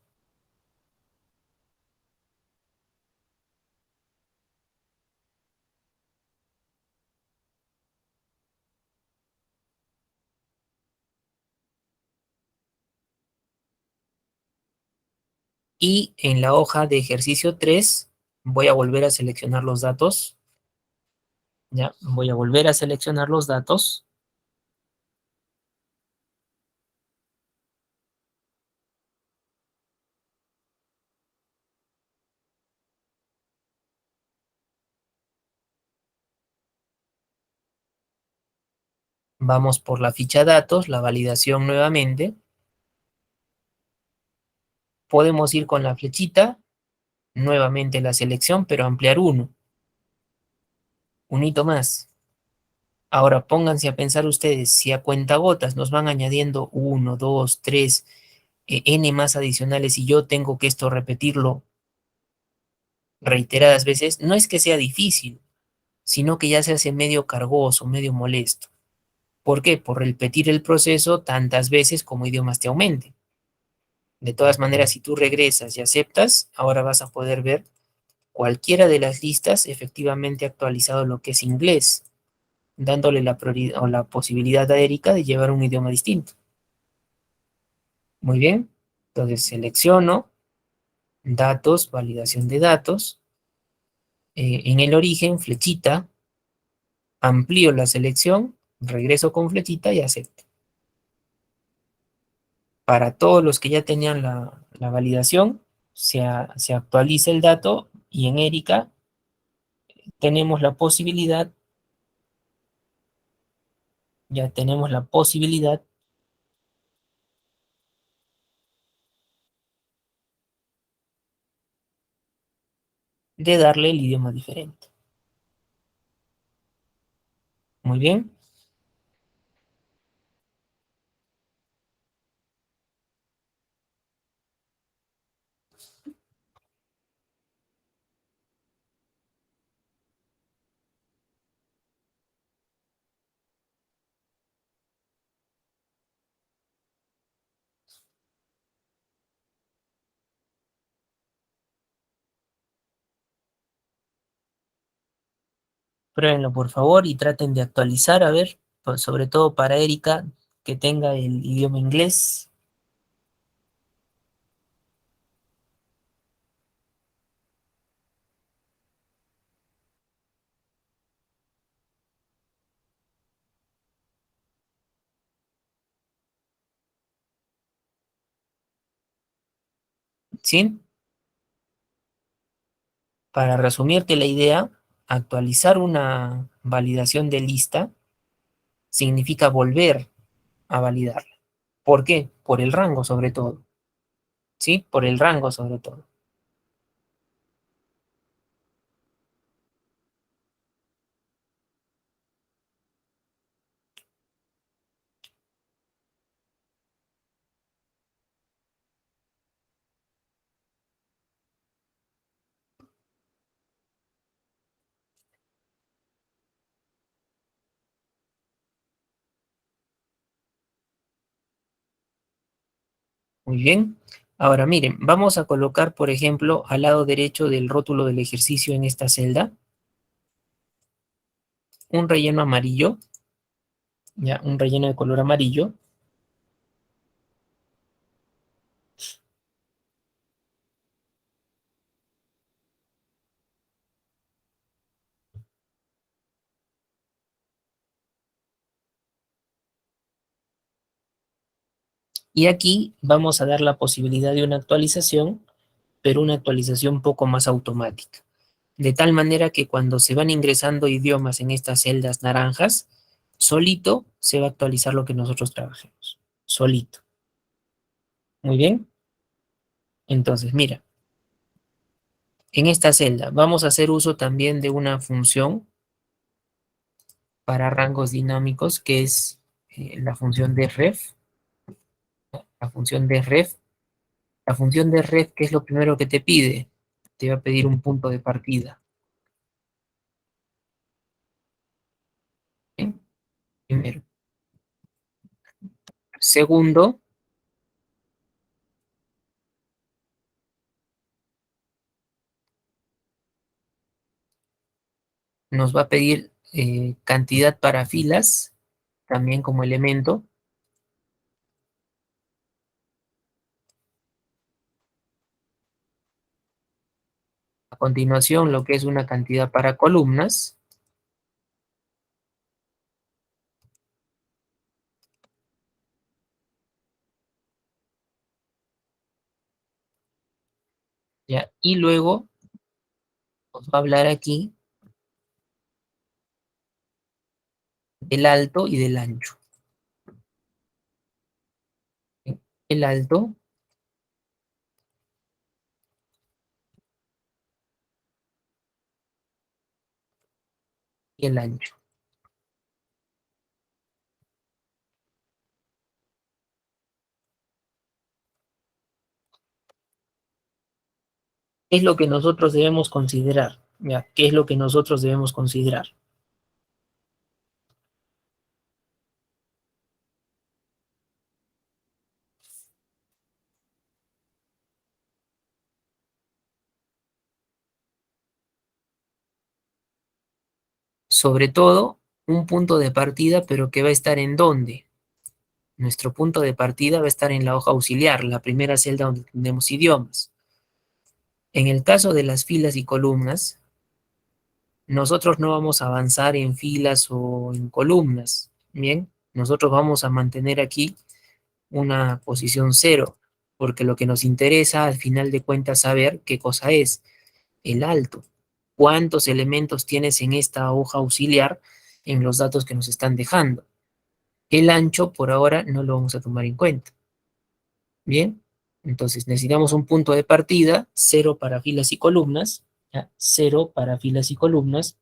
Y en la hoja de ejercicio 3 voy a volver a seleccionar los datos. Ya, voy a volver a seleccionar los datos. Vamos por la ficha datos, la validación nuevamente. Podemos ir con la flechita, nuevamente la selección, pero ampliar uno. Un hito más. Ahora pónganse a pensar ustedes, si a cuentagotas nos van añadiendo uno, dos, tres, n más adicionales y yo tengo que esto repetirlo reiteradas veces, no es que sea difícil, sino que ya se hace medio cargoso, medio molesto. ¿Por qué? Por repetir el proceso tantas veces como idiomas te aumenten. De todas maneras, si tú regresas y aceptas, ahora vas a poder ver cualquiera de las listas efectivamente ha actualizado lo que es inglés, dándole la prioridad o la posibilidad a Erika de llevar un idioma distinto. Muy bien, entonces selecciono datos, validación de datos, en el origen, flechita, amplío la selección, regreso con flechita y acepto. Para todos los que ya tenían la validación, se actualiza el dato y en Erika tenemos la posibilidad, ya tenemos la posibilidad de darle el idioma diferente. Muy bien. Pruébenlo por favor y traten de actualizar, a ver, sobre todo para Erika, que tenga el idioma inglés. ¿Sí? Para resumirte la idea, actualizar una validación de lista significa volver a validarla. ¿Por qué? Por el rango sobre todo. ¿Sí? Por el rango sobre todo. Muy bien. Ahora miren, vamos a colocar, por ejemplo, al lado derecho del rótulo del ejercicio en esta celda, un relleno amarillo, ya, un relleno de color amarillo. Y aquí vamos a dar la posibilidad de una actualización, pero una actualización poco más automática. De tal manera que cuando se van ingresando idiomas en estas celdas naranjas, solito se va a actualizar lo que nosotros trabajemos. Solito. Muy bien. Entonces, mira, en esta celda vamos a hacer uso también de una función para rangos dinámicos que es la función de ref. La función de ref. La función de ref, ¿qué es lo primero que te pide? Te va a pedir un punto de partida. ¿Bien? Primero. Segundo, nos va a pedir cantidad para filas, también como elemento. A continuación, lo que es una cantidad para columnas. ¿Ya? Y luego nos va a hablar aquí del alto y del ancho. ¿Sí? El alto y el ancho. ¿Qué es lo que nosotros debemos considerar? ¿Ya? ¿Qué es lo que nosotros debemos considerar? Sobre todo, un punto de partida, pero que va a estar ¿en dónde? Nuestro punto de partida va a estar en la hoja auxiliar, la primera celda donde tenemos idiomas. En el caso de las filas y columnas, nosotros no vamos a avanzar en filas o en columnas. Bien, nosotros vamos a mantener aquí una posición cero. porque lo que nos interesa al final de cuentas saber qué cosa es el alto. ¿Cuántos elementos tienes en esta hoja auxiliar en los datos que nos están dejando? El ancho por ahora no lo vamos a tomar en cuenta. Bien, entonces necesitamos un punto de partida, 0 para filas y columnas, ¿ya? 0 para filas y columnas.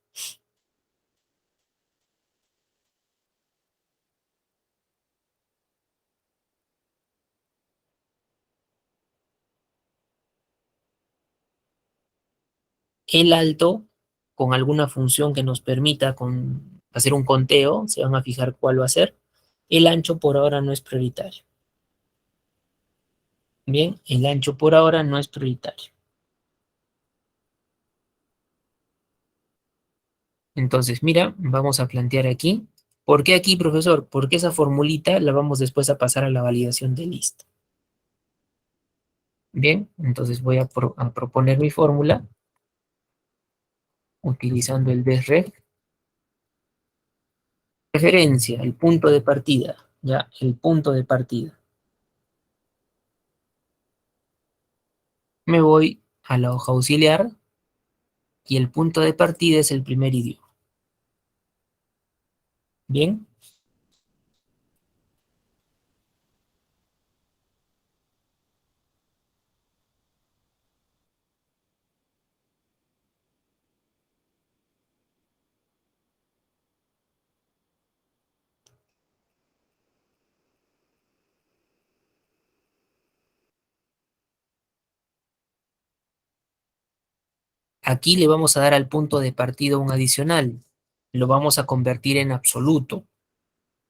El alto, con alguna función que nos permita hacer un conteo, se van a fijar cuál va a ser. El ancho por ahora no es prioritario. Bien, el ancho por ahora no es prioritario. Entonces, mira, vamos a plantear aquí. ¿Por qué aquí, profesor? Porque esa formulita la vamos después a pasar a la validación de lista. Bien, entonces voy a proponer mi fórmula utilizando el desref. Referencia, el punto de partida. Ya, el punto de partida. Me voy a la hoja auxiliar y el punto de partida es el primer idioma. Bien, aquí le vamos a dar al punto de partida un adicional. Lo vamos a convertir en absoluto.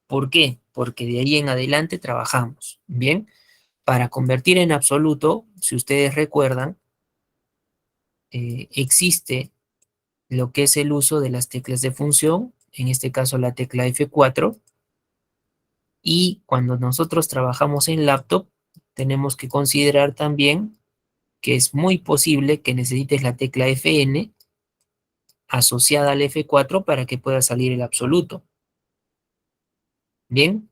¿Por qué? Porque de ahí en adelante trabajamos. Bien, para convertir en absoluto, si ustedes recuerdan, existe lo que es el uso de las teclas de función, en este caso la tecla F4, y cuando nosotros trabajamos en laptop, tenemos que considerar también que es muy posible que necesites la tecla Fn asociada al F4 para que pueda salir el absoluto. Bien,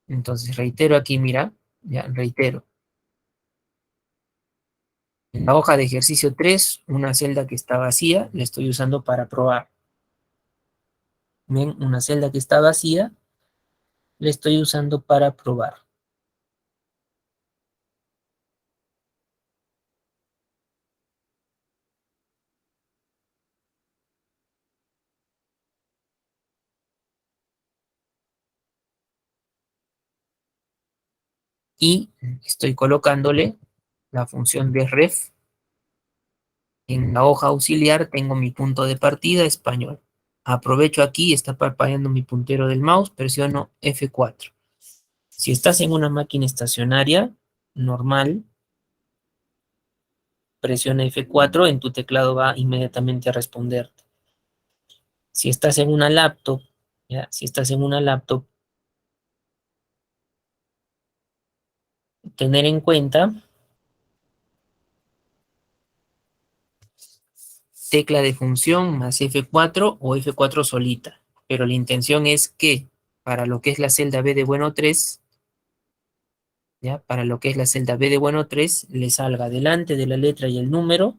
entonces reitero aquí, mira, ya reitero. En la hoja de ejercicio 3, una celda que está vacía, la estoy usando para probar. Bien, una celda que está vacía, la estoy usando para probar. Y estoy colocándole la función de ref. En la hoja auxiliar tengo mi punto de partida español. Aprovecho aquí, está parpadeando mi puntero del mouse, presiono F4. Si estás en una máquina estacionaria normal, presiona F4, en tu teclado va inmediatamente a responder. Si estás en una laptop, ¿ya? Si estás en una laptop, tener en cuenta tecla de función más F4 o F4 solita. Pero la intención es que para lo que es la celda B de bueno 3, ¿ya? Para lo que es la celda B de bueno 3, le salga delante de la letra y el número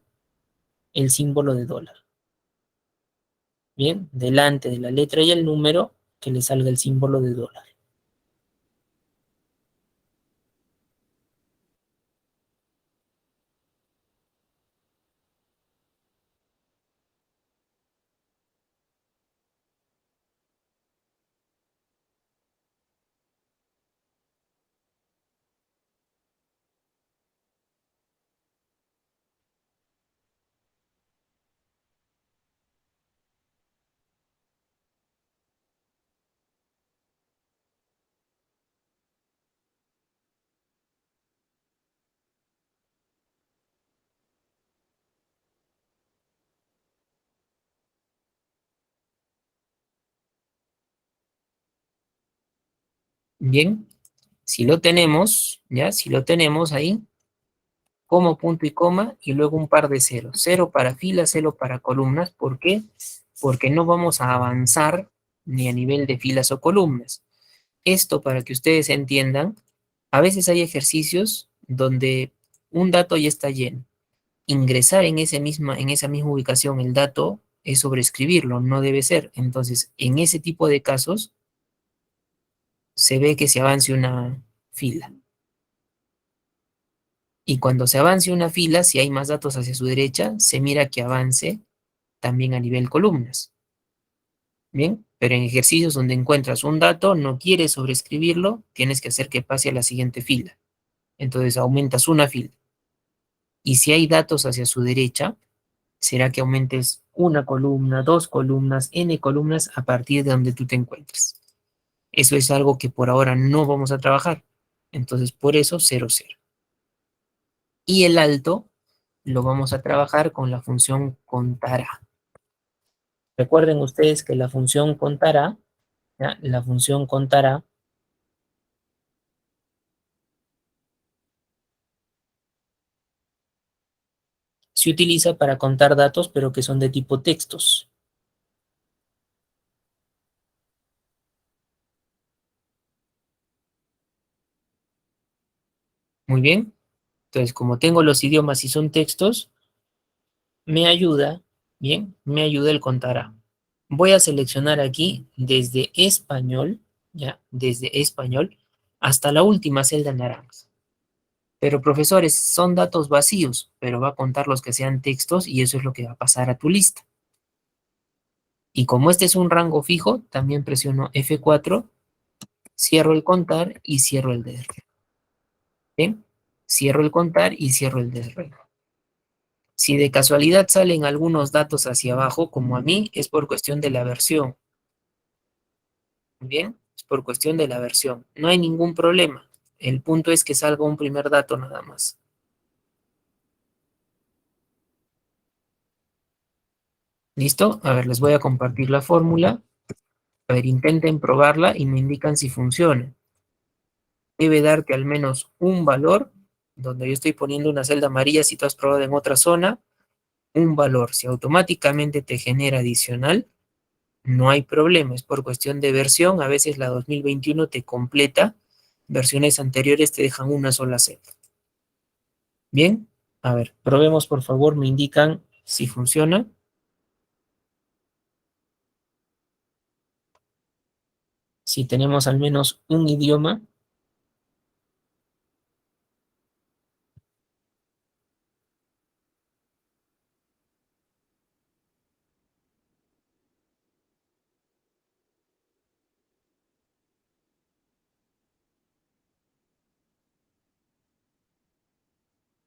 el símbolo de dólar. Bien, delante de la letra y el número que le salga el símbolo de dólar. Bien, si lo tenemos, ¿ya? Si lo tenemos ahí, como punto y coma, y luego un par de ceros. Cero para filas, cero para columnas. ¿Por qué? Porque no vamos a avanzar ni a nivel de filas o columnas. Esto, para que ustedes entiendan, a veces hay ejercicios donde un dato ya está lleno. Ingresar en en esa misma ubicación el dato es sobreescribirlo, no debe ser. Entonces, en ese tipo de casos, se ve que se avance una fila. Y cuando se avance una fila, si hay más datos hacia su derecha, se mira que avance también a nivel columnas. Bien, pero en ejercicios donde encuentras un dato, no quieres sobreescribirlo, tienes que hacer que pase a la siguiente fila. Entonces aumentas una fila. Y si hay datos hacia su derecha, será que aumentes una columna, dos columnas, n columnas a partir de donde tú te encuentres. Eso es algo que por ahora no vamos a trabajar. Entonces, por eso 0, 0. Y el alto lo vamos a trabajar con la función contará. Recuerden ustedes que la función contará, ¿ya? La función contará se utiliza para contar datos, pero que son de tipo textos. Muy bien. Entonces, como tengo los idiomas y son textos, me ayuda, bien, me ayuda el contará. Voy a seleccionar aquí desde español, ya, desde español, hasta la última celda naranja. Pero profesores, son datos vacíos, pero va a contar los que sean textos y eso es lo que va a pasar a tu lista. Y como este es un rango fijo, también presiono F4, cierro el contar y cierro el DR. ¿Bien? Cierro el contar y cierro el DR. Si de casualidad salen algunos datos hacia abajo, como a mí, es por cuestión de la versión. Bien, es por cuestión de la versión. No hay ningún problema. El punto es que salga un primer dato nada más. ¿Listo? A ver, les voy a compartir la fórmula. A ver, intenten probarla y me indican si funciona. Debe darte al menos un valor, donde yo estoy poniendo una celda amarilla si tú has probado en otra zona, un valor. Si automáticamente te genera adicional, no hay problema, es por cuestión de versión. A veces la 2021 te completa, versiones anteriores te dejan una sola celda. Bien, a ver, probemos por favor, me indican si funciona. Si tenemos al menos un idioma.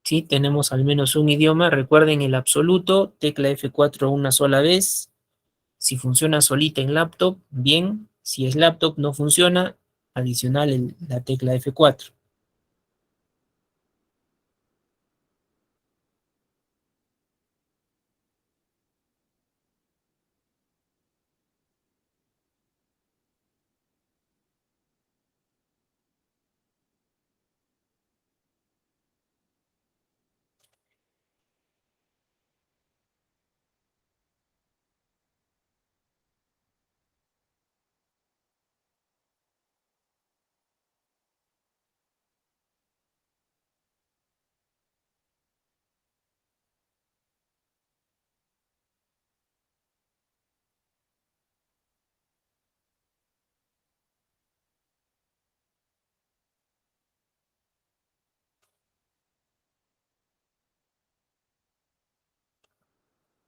Sí, tenemos al menos un idioma. Recuerden el absoluto, tecla F4 una sola vez. Si funciona solita en laptop, bien. Si es laptop, no funciona, adicional la tecla F4.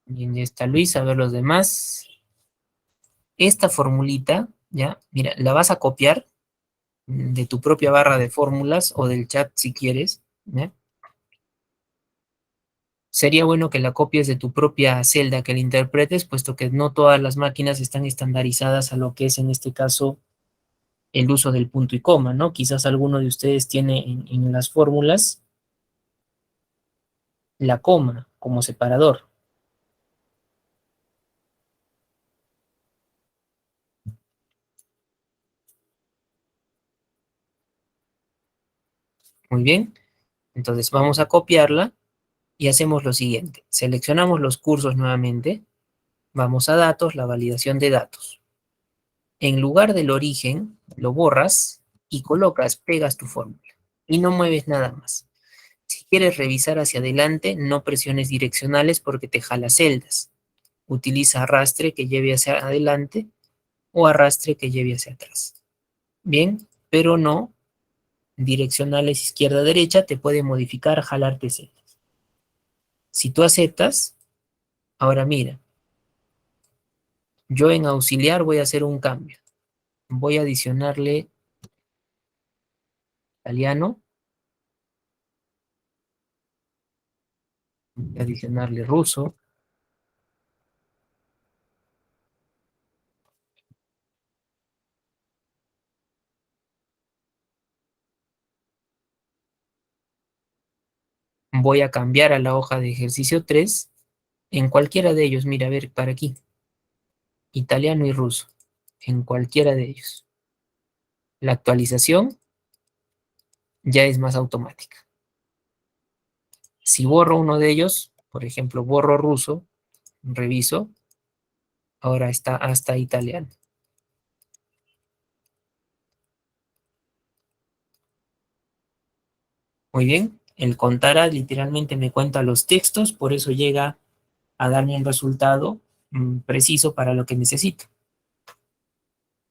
Bien, ya está Luis, a ver los demás. Esta formulita, ya, mira, la vas a copiar de tu propia barra de fórmulas o del chat si quieres, ¿ya? Sería bueno que la copies de tu propia celda, que la interpretes, puesto que no todas las máquinas están estandarizadas a lo que es en este caso el uso del punto y coma, ¿no? Quizás alguno de ustedes tiene en las fórmulas la coma como separador. Muy bien, entonces vamos a copiarla y hacemos lo siguiente. Seleccionamos los cursos nuevamente, vamos a datos, la validación de datos. En lugar del origen, lo borras y colocas, pegas tu fórmula y no mueves nada más. quieres revisar hacia adelante, no presiones direccionales porque te jala celdas. Utiliza arrastre que lleve hacia adelante o arrastre que lleve hacia atrás. Bien, pero no direccionales izquierda-derecha, te puede modificar, jalarte celdas. Si tú aceptas, ahora mira, yo en auxiliar voy a hacer un cambio. Voy a adicionarle italiano, voy a adicionarle ruso, voy a cambiar a la hoja de ejercicio 3 en cualquiera de ellos. Mira, a ver, para aquí, italiano y ruso, en cualquiera de ellos. La actualización ya es más automática. Si borro uno de ellos, por ejemplo, borro ruso, reviso, ahora está hasta italiano. Muy bien, el contara literalmente me cuenta los textos, por eso llega a darme un resultado preciso para lo que necesito.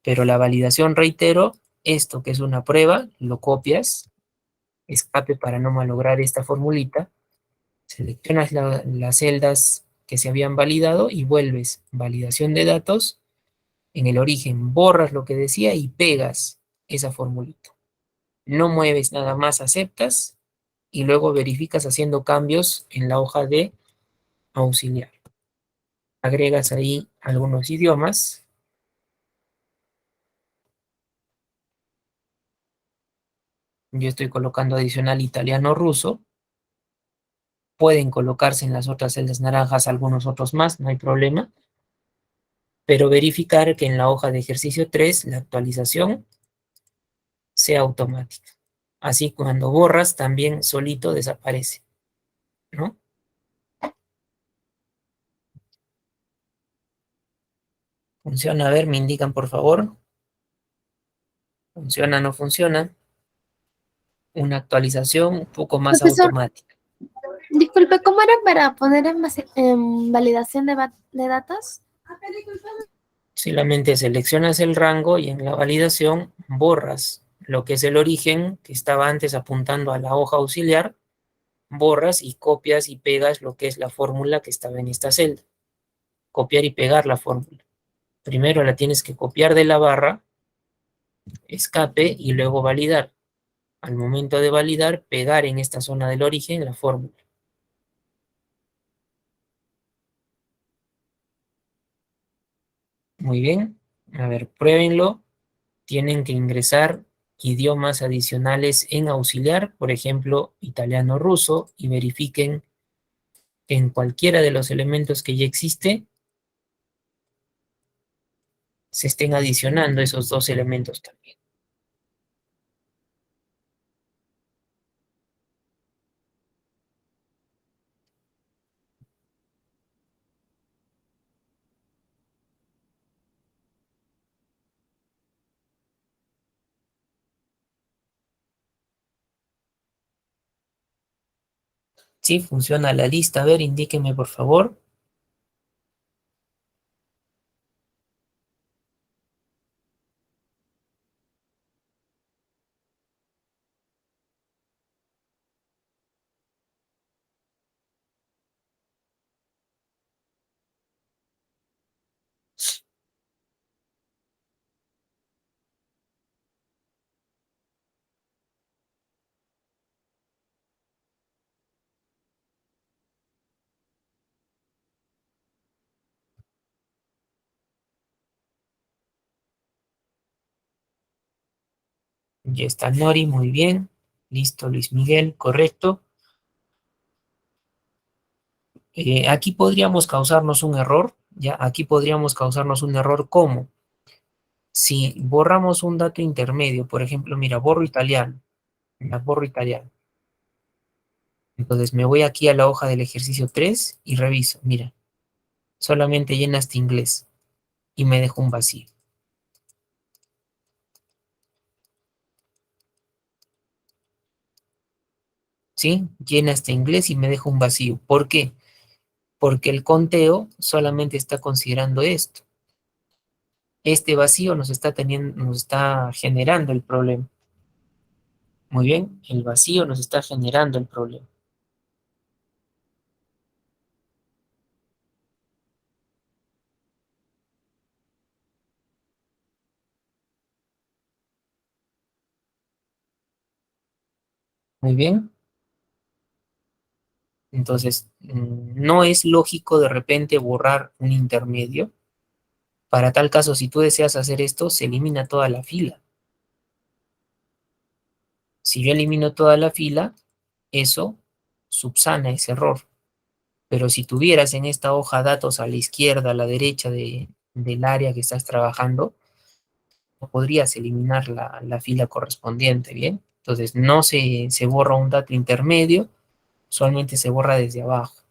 Pero la validación, reitero, esto que es una prueba, lo copias, escape para no malograr esta formulita, seleccionas las celdas que se habían validado y vuelves validación de datos, en el origen borras lo que decía y pegas esa formulita. No mueves nada más, aceptas y luego verificas haciendo cambios en la hoja de auxiliar. Agregas ahí algunos idiomas. Yo estoy colocando adicional italiano-ruso. Pueden colocarse en las otras celdas naranjas algunos otros más, no hay problema. Pero verificar que en la hoja de ejercicio 3 la actualización sea automática. Así cuando borras también solito desaparece, ¿no? Funciona, a ver, me indican por favor. Funciona, no funciona. Una actualización un poco más Profesor, automática. disculpe, ¿cómo era para poner en validación de datos? Solamente seleccionas el rango y en la validación borras lo que es el origen que estaba antes apuntando a la hoja auxiliar, borras y copias y pegas lo que es la fórmula que estaba en esta celda. Copiar y pegar la fórmula. Primero la tienes que copiar de la barra, escape y luego validar. Al momento de validar, pegar en esta zona del origen la fórmula. Muy bien. A ver, pruébenlo. Tienen que ingresar idiomas adicionales en auxiliar, por ejemplo, italiano-ruso, y verifiquen que en cualquiera de los elementos que ya existe se estén adicionando esos dos elementos también. Sí, funciona la lista. A ver, indíquenme por favor. Ya está Nori, muy bien. Listo, Luis Miguel, correcto. Aquí podríamos causarnos un error, ¿ya? Aquí podríamos causarnos un error como si borramos un dato intermedio, por ejemplo, mira, borro italiano, ya borro italiano. Entonces me voy aquí a la hoja del ejercicio 3 y reviso, mira, solamente llenaste inglés y me dejo un vacío. ¿sí? Llena este inglés y me deja un vacío. ¿Por qué? Porque el conteo solamente está considerando esto. Este vacío nos está generando el problema. Muy bien, el vacío nos está generando el problema. Muy bien. Entonces, no es lógico de repente borrar un intermedio. Para tal caso, si tú deseas hacer esto, se elimina toda la fila. Si yo elimino toda la fila, eso subsana ese error. Pero si tuvieras en esta hoja datos a la izquierda, a la derecha del área que estás trabajando, no podrías eliminar la fila correspondiente, ¿bien? Entonces, no se borra un dato intermedio, solamente se borra desde abajo.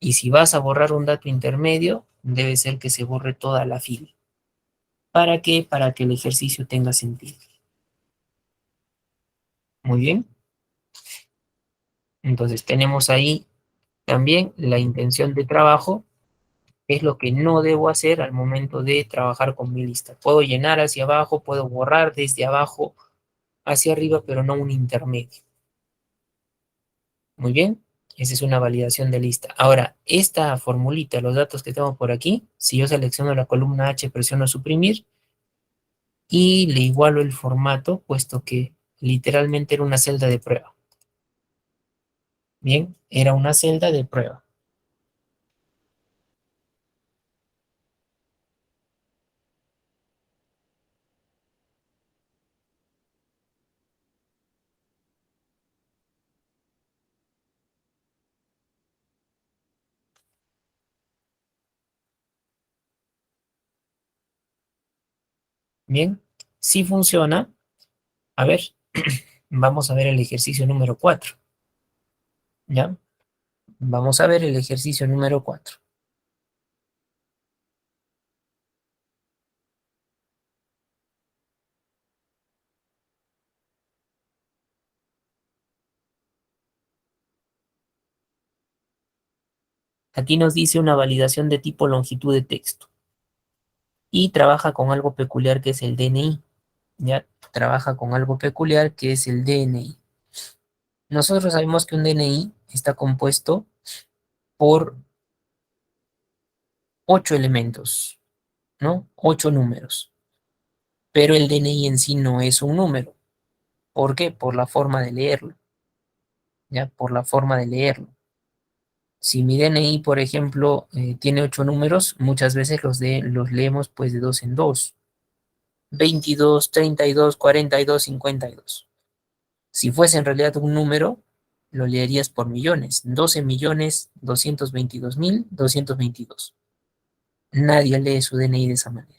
Y si vas a borrar un dato intermedio, debe ser que se borre toda la fila. ¿Para qué? Para que el ejercicio tenga sentido. Muy bien. Entonces tenemos ahí también la intención de trabajo, que es lo que no debo hacer al momento de trabajar con mi lista. Puedo llenar hacia abajo, puedo borrar desde abajo hacia arriba, pero no un intermedio. Muy bien. Esa es una validación de lista. Ahora, esta formulita, los datos que tengo por aquí, si yo selecciono la columna H, presiono suprimir, y le igualo el formato, puesto que literalmente era una celda de prueba. Bien, era una celda de prueba. Bien, si funciona, a ver, vamos a ver el ejercicio número 4. ¿Ya? Vamos a ver el ejercicio número 4. Aquí nos dice una validación de tipo longitud de texto y trabaja con algo peculiar que es el DNI. ¿Ya? Trabaja con algo peculiar que es el DNI. Nosotros sabemos que un DNI está compuesto por 8 elementos, ¿no? 8 números. Pero el DNI en sí no es un número. ¿Por qué? Por la forma de leerlo, ¿ya? Por la forma de leerlo. Si mi DNI, por ejemplo, tiene 8 números, muchas veces los leemos pues de dos en dos. 22, 32, 42, 52. Si fuese en realidad un número, lo leerías por millones. 12.222.222. Nadie lee su DNI de esa manera.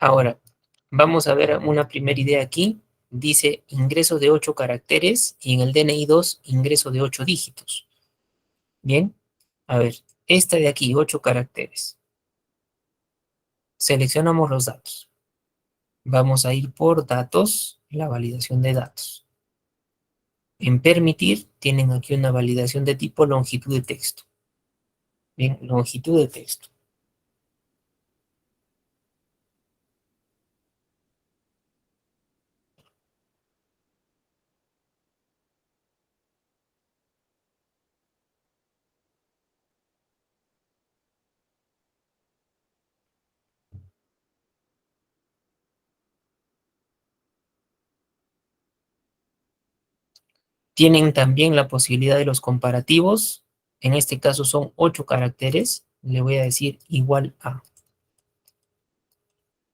Ahora, vamos a ver una primera idea aquí. Dice ingreso de 8 caracteres y en el DNI 2 ingreso de 8 dígitos. Bien, a ver, esta de aquí, 8 caracteres. Seleccionamos los datos. Vamos a ir por datos, la validación de datos. En permitir, tienen aquí una validación de tipo longitud de texto. Bien, longitud de texto. Tienen también la posibilidad de los comparativos. En este caso son 8 caracteres. Le voy a decir igual a.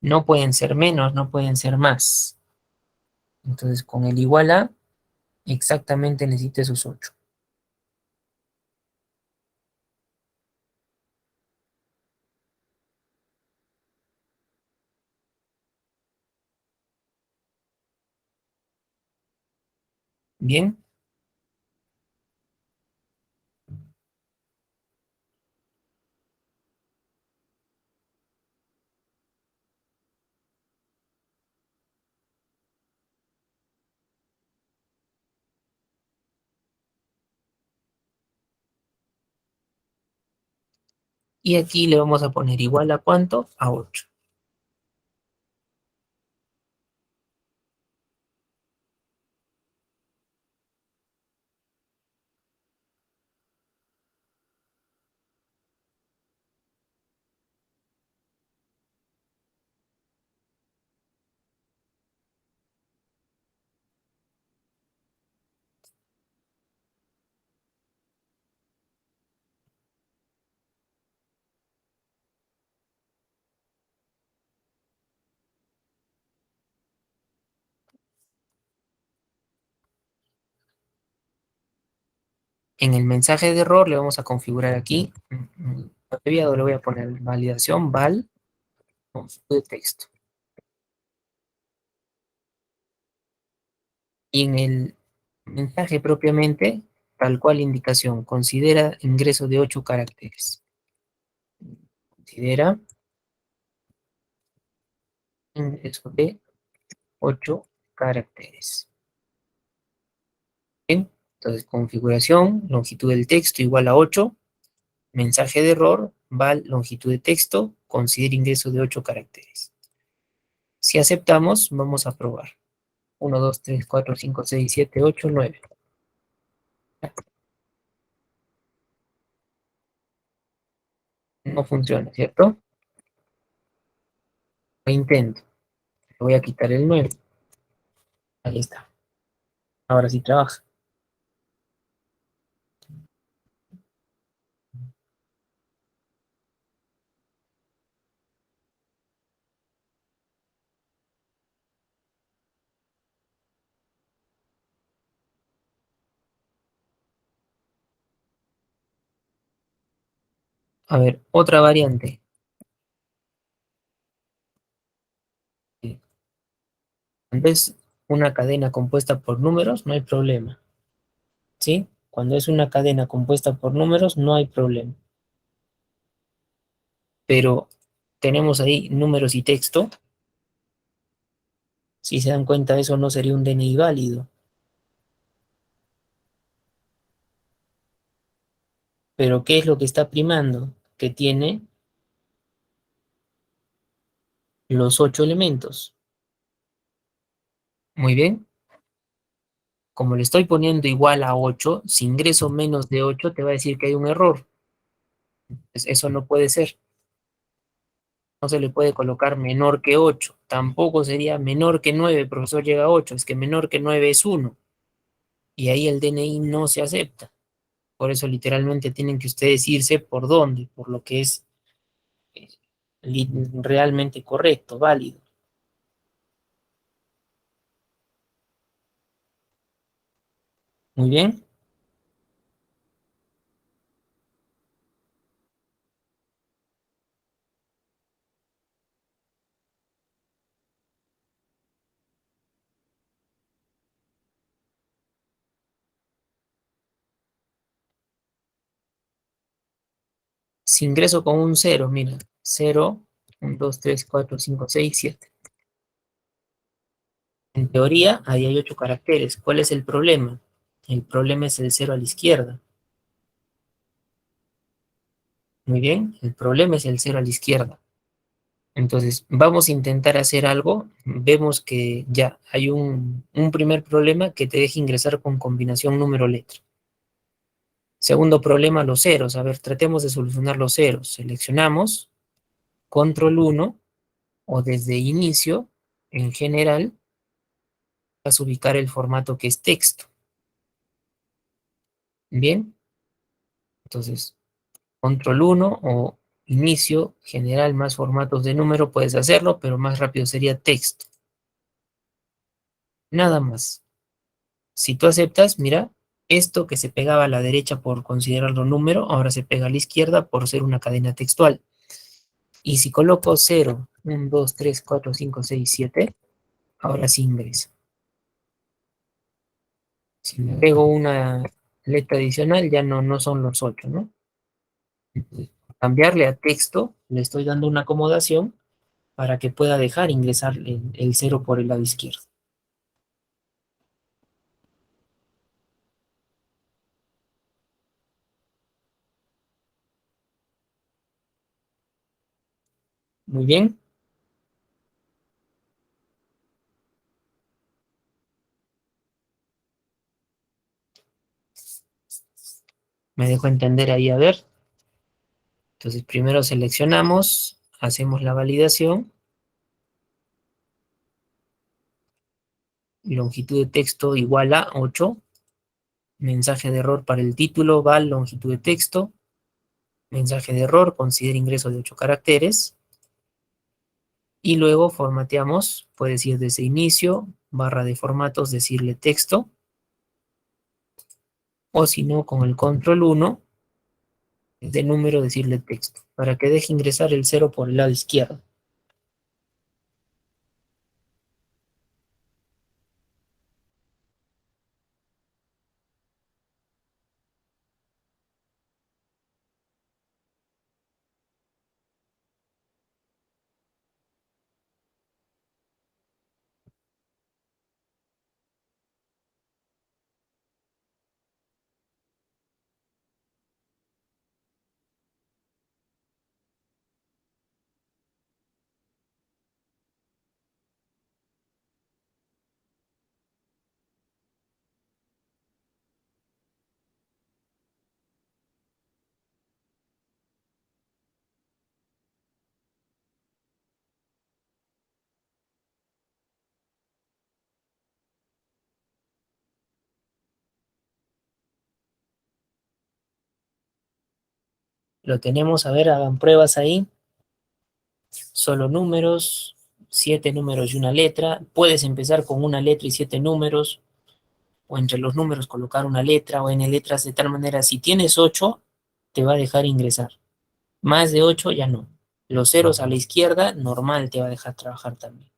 No pueden ser menos, no pueden ser más. Entonces, con el igual a, exactamente necesito esos 8. Bien, y aquí le vamos a poner igual a ¿cuánto? A 8. En el mensaje de error le vamos a configurar aquí, abreviado le voy a poner validación val longitud de texto. Y en el mensaje propiamente, tal cual indicación, considera ingreso de 8 caracteres. Considera ingreso de 8 caracteres. Bien, entonces configuración, longitud del texto igual a 8, mensaje de error, val longitud de texto, considera ingreso de 8 caracteres. Si aceptamos, vamos a probar. 1, 2, 3, 4, 5, 6, 7, 8, 9. No funciona, ¿cierto? Lo intento. Le voy a quitar el 9. Ahí está. Ahora sí trabaja. A ver, otra variante. Cuando es una cadena compuesta por números, no hay problema. ¿Sí? Cuando es una cadena compuesta por números, no hay problema. Pero tenemos ahí números y texto. Si se dan cuenta, eso no sería un DNI válido. Pero ¿qué es lo que está primando? Que tiene los 8 elementos. Muy bien. Como le estoy poniendo igual a 8, si ingreso menos de 8, te va a decir que hay un error. Eso no puede ser. No se le puede colocar menor que 8. Tampoco sería menor que 9, profesor llega a 8. Es que menor que 9 es 1. Y ahí el DNI no se acepta. Por eso literalmente tienen que ustedes irse por dónde, por lo que es eh, realmente correcto, válido. Muy bien. Si ingreso con un 0, mira, 0, 1, 2, 3, 4, 5, 6, 7. En teoría, ahí hay 8 caracteres. ¿Cuál es el problema? El problema es el 0 a la izquierda. Muy bien, el problema es el 0 a la izquierda. Entonces, vamos a intentar hacer algo. Vemos que ya hay un primer problema que te deja ingresar con combinación número-letra. Segundo problema, los ceros. A ver, tratemos de solucionar los ceros. Seleccionamos control 1 o desde inicio, en general, vas a ubicar el formato que es texto. Bien, entonces, control 1 o inicio, general más formatos de número, puedes hacerlo, pero más rápido sería texto. nada más. Si tú aceptas, mira, esto que se pegaba a la derecha por considerarlo número, ahora se pega a la izquierda por ser una cadena textual. Y si coloco 0, 1, 2, 3, 4, 5, 6, 7, ahora sí ingresa. Si le pego una letra adicional, ya no son los 8, ¿no? Cambiarle a texto, le estoy dando una acomodación para que pueda dejar ingresar el 0 por el lado izquierdo. Muy bien. Me dejo entender ahí, a ver. Entonces primero seleccionamos, hacemos la validación, longitud de texto igual a 8, mensaje de error para el título, val, longitud de texto, mensaje de error, considera ingreso de 8 caracteres, y luego formateamos, puede decir desde inicio, barra de formatos, decirle texto, o si no, con el control 1, de número, decirle texto, para que deje ingresar el 0 por el lado izquierdo. Lo tenemos, a ver, hagan pruebas ahí. Solo números, 7 números y una letra. Puedes empezar con una letra y 7 números, o entre los números colocar una letra o n letras, de tal manera, si tienes 8, te va a dejar ingresar. Más de 8 ya no. Los ceros a la izquierda, normal, te va a dejar trabajar también.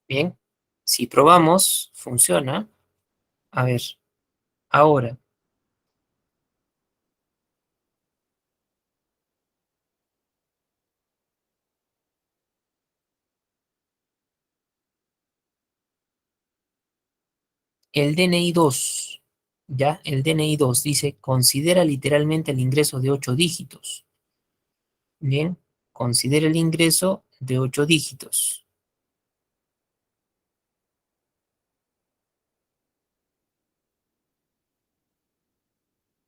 Bien, si probamos, funciona. A ver, ahora, el DNI 2, ¿ya? El DNI 2 dice, considera literalmente el ingreso de 8 dígitos. Bien, considera el ingreso de 8 dígitos.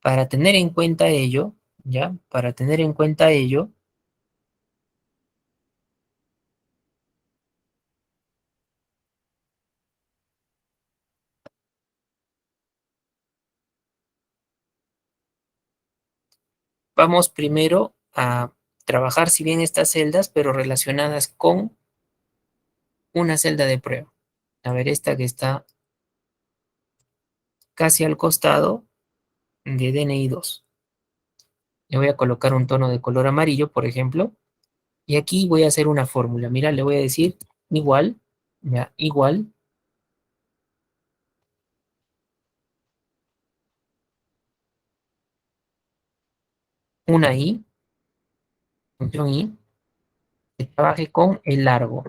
Para tener en cuenta ello, ¿ya? Para tener en cuenta ello, vamos primero a trabajar, si bien estas celdas, pero relacionadas con una celda de prueba. A ver, esta que está casi al costado de DNI 2. Le voy a colocar un tono de color amarillo, por ejemplo, y aquí voy a hacer una fórmula. Mira, le voy a decir igual, ya, igual, una i, función i, que trabaje con el largo.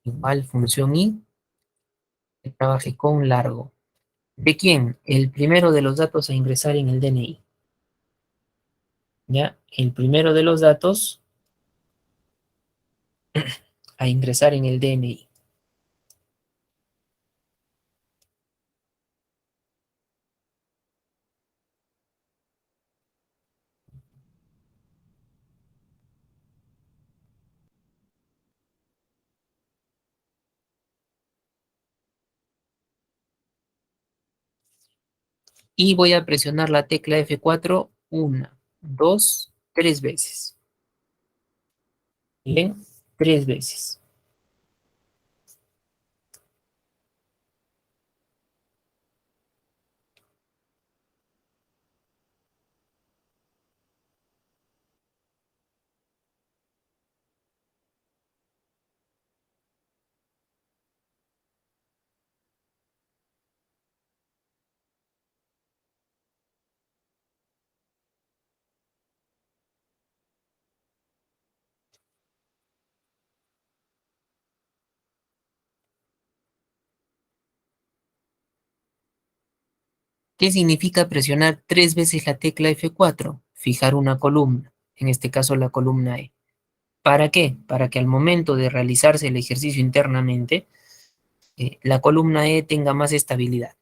igual función i, que trabaje con largo. ¿De quién? El primero de los datos a ingresar en el DNI. ¿Ya? El primero de los datos a ingresar en el DNI. Y voy a presionar la tecla F4 una, dos, tres veces. Bien, tres veces. ¿Qué significa presionar tres veces la tecla F4? Fijar una columna, en este caso la columna E. ¿Para qué? Para que al momento de realizarse el ejercicio internamente, la columna E tenga más estabilidad.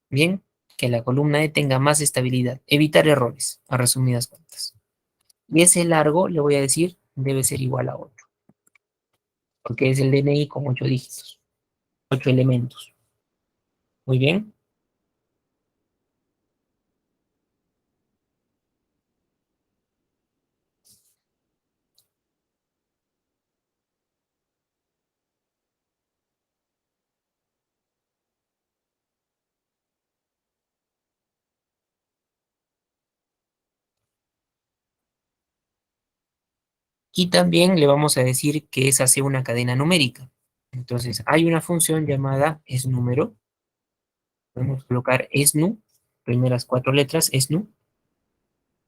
Bien, que la columna E tenga más estabilidad. Evitar errores, a resumidas cuentas. Y ese largo, le voy a decir, debe ser igual a 8, porque es el DNI con 8 dígitos, 8 elementos. Muy bien. Y también le vamos a decir que esa sea una cadena numérica. Entonces, hay una función llamada esNúmero. Podemos colocar esNu, primeras cuatro letras, esNu,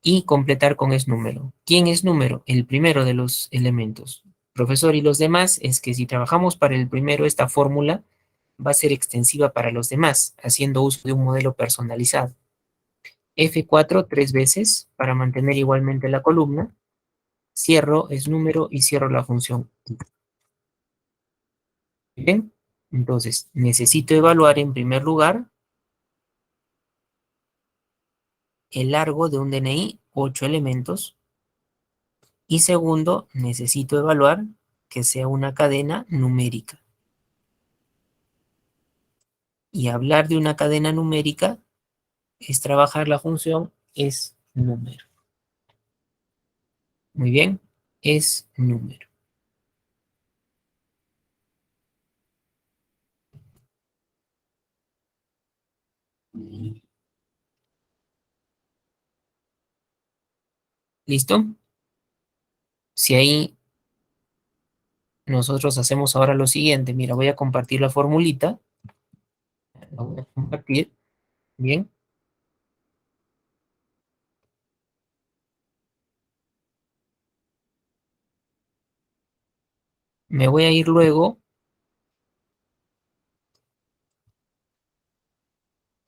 y completar con esNúmero. ¿Quién es número? El primero de los elementos. Profesor, y los demás es que si trabajamos para el primero, esta fórmula va a ser extensiva para los demás, haciendo uso de un modelo personalizado. F4 tres veces para mantener igualmente la columna. Cierro esNúmero y cierro la función. Bien, entonces necesito evaluar en primer lugar el largo de un DNI, 8 elementos, y segundo, necesito evaluar que sea una cadena numérica. Y hablar de una cadena numérica es trabajar la función es número. Muy bien, es número. ¿Listo? Si ahí nosotros hacemos ahora lo siguiente, mira, voy a compartir la formulita, la voy a compartir, bien, me voy a ir luego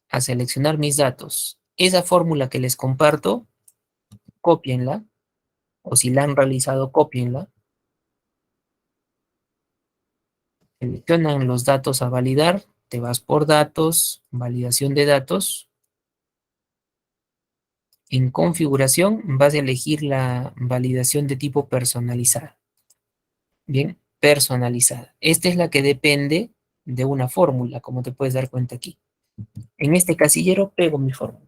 a seleccionar mis datos. Esa fórmula que les comparto, cópienla, o si la han realizado, cópienla. Seleccionan los datos a validar, te vas por datos, validación de datos. En configuración vas a elegir la validación de tipo personalizada. Bien, personalizada. Esta es la que depende de una fórmula, como te puedes dar cuenta aquí. En este casillero pego mi fórmula.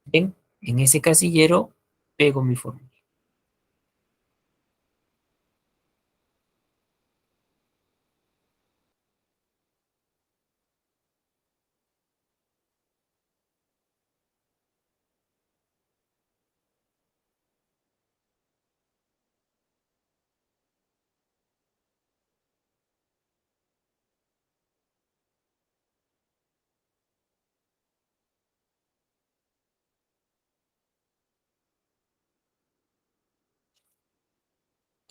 Bien, en ese casillero pego mi fórmula.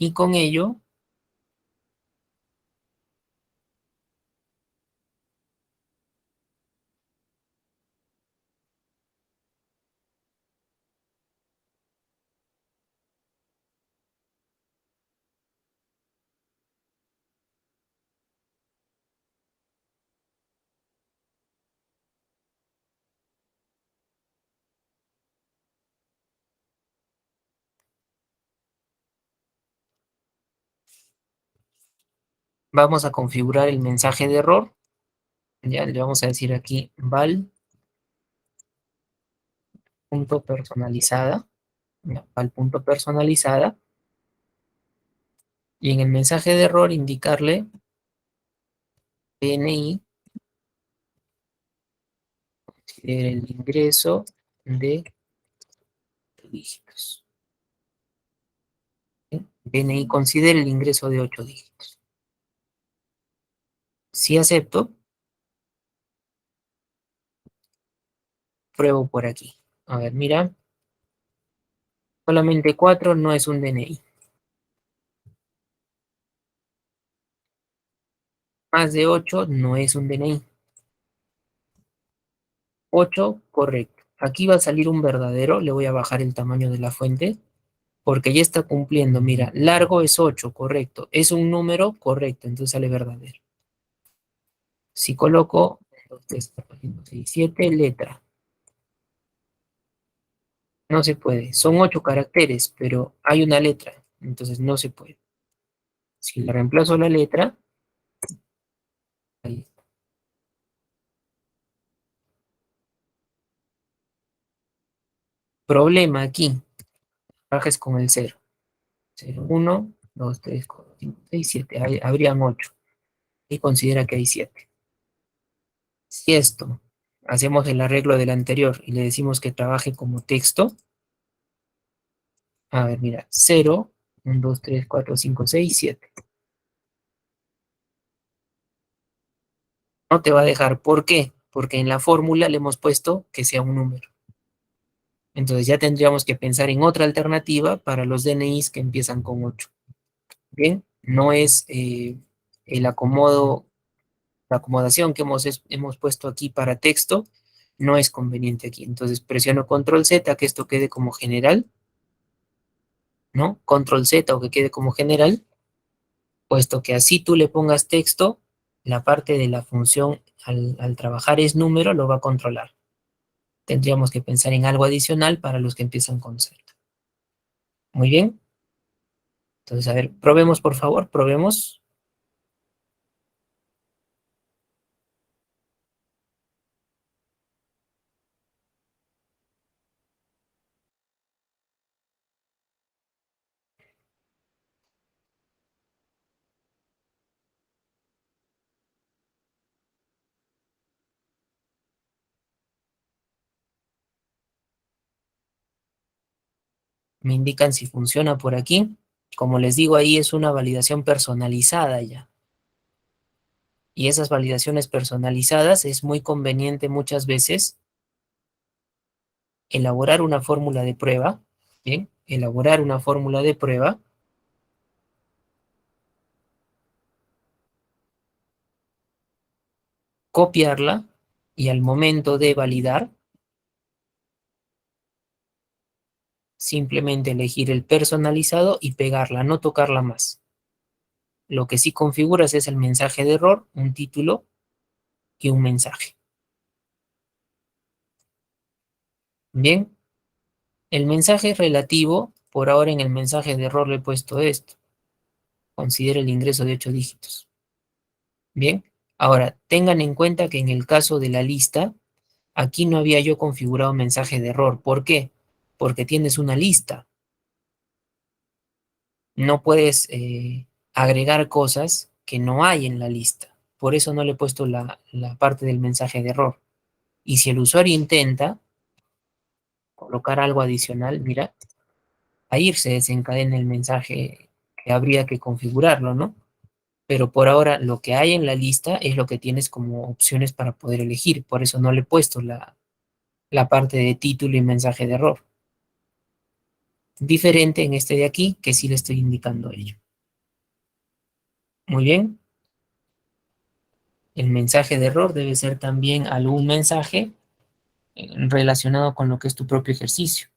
Y con ello Vamos a configurar el mensaje de error. Ya le vamos a decir aquí val.personalizada. Val.personalizada. Y en el mensaje de error indicarle DNI, el ingreso de dígitos. ¿Sí? DNI considera el ingreso de 8 dígitos. Si acepto, pruebo por aquí. A ver, mira, solamente 4 no es un DNI. Más de 8 no es un DNI. 8, correcto. Aquí va a salir un verdadero, le voy a bajar el tamaño de la fuente, porque ya está cumpliendo. Mira, largo es 8, correcto. Es un número, correcto, entonces sale verdadero. Si coloco 2, 3, 4, 5, 6, 7, letra. No se puede. Son 8 caracteres, pero hay una letra, entonces no se puede. Si le reemplazo la letra, ahí. Problema aquí, trabajes con el 0. 0, 1, 2, 3, 4, 5, 6, 7. Habrían 8. Y considera que hay 7. Si esto hacemos el arreglo del anterior y le decimos que trabaje como texto, a ver, mira, 0, 1, 2, 3, 4, 5, 6, 7. No te va a dejar. ¿Por qué? Porque en la fórmula le hemos puesto que sea un número. Entonces ya tendríamos que pensar en otra alternativa para los DNIs que empiezan con 8. Bien, no es el acomodo, la acomodación que hemos puesto aquí para texto, no es conveniente aquí. Entonces presiono control Z, que esto quede como general, ¿no? Control Z o que quede como general, puesto que así tú le pongas texto, la parte de la función al trabajar es número, lo va a controlar. Tendríamos que pensar en algo adicional para los que empiezan con Z. Muy bien. Entonces, a ver, probemos por favor, probemos. Me indican si funciona por aquí. Como les digo, ahí es una validación personalizada ya. Y esas validaciones personalizadas es muy conveniente muchas veces elaborar una fórmula de prueba. Bien, elaborar una fórmula de prueba, copiarla y al momento de validar, simplemente elegir el personalizado y pegarla, no tocarla más. Lo que sí configuras es el mensaje de error, un título y un mensaje. Bien, el mensaje relativo, por ahora en el mensaje de error le he puesto esto. Considera el ingreso de 8 dígitos. Bien, ahora tengan en cuenta que en el caso de la lista, aquí no había yo configurado mensaje de error. ¿Por qué? Porque tienes una lista. No puedes agregar cosas que no hay en la lista. Por eso no le he puesto la parte del mensaje de error. Y si el usuario intenta colocar algo adicional, mira, ahí se desencadena el mensaje que habría que configurarlo, ¿no? Pero por ahora lo que hay en la lista es lo que tienes como opciones para poder elegir. Por eso no le he puesto la parte de título y mensaje de error. Diferente en este de aquí, que sí le estoy indicando ello. Muy bien. El mensaje de error debe ser también algún mensaje relacionado con lo que es tu propio ejercicio.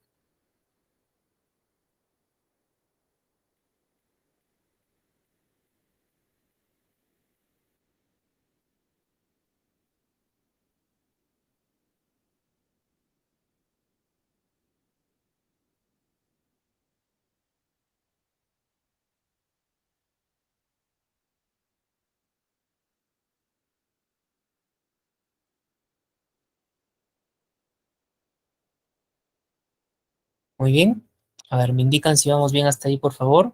Muy bien. A ver, me indican si vamos bien hasta ahí, por favor.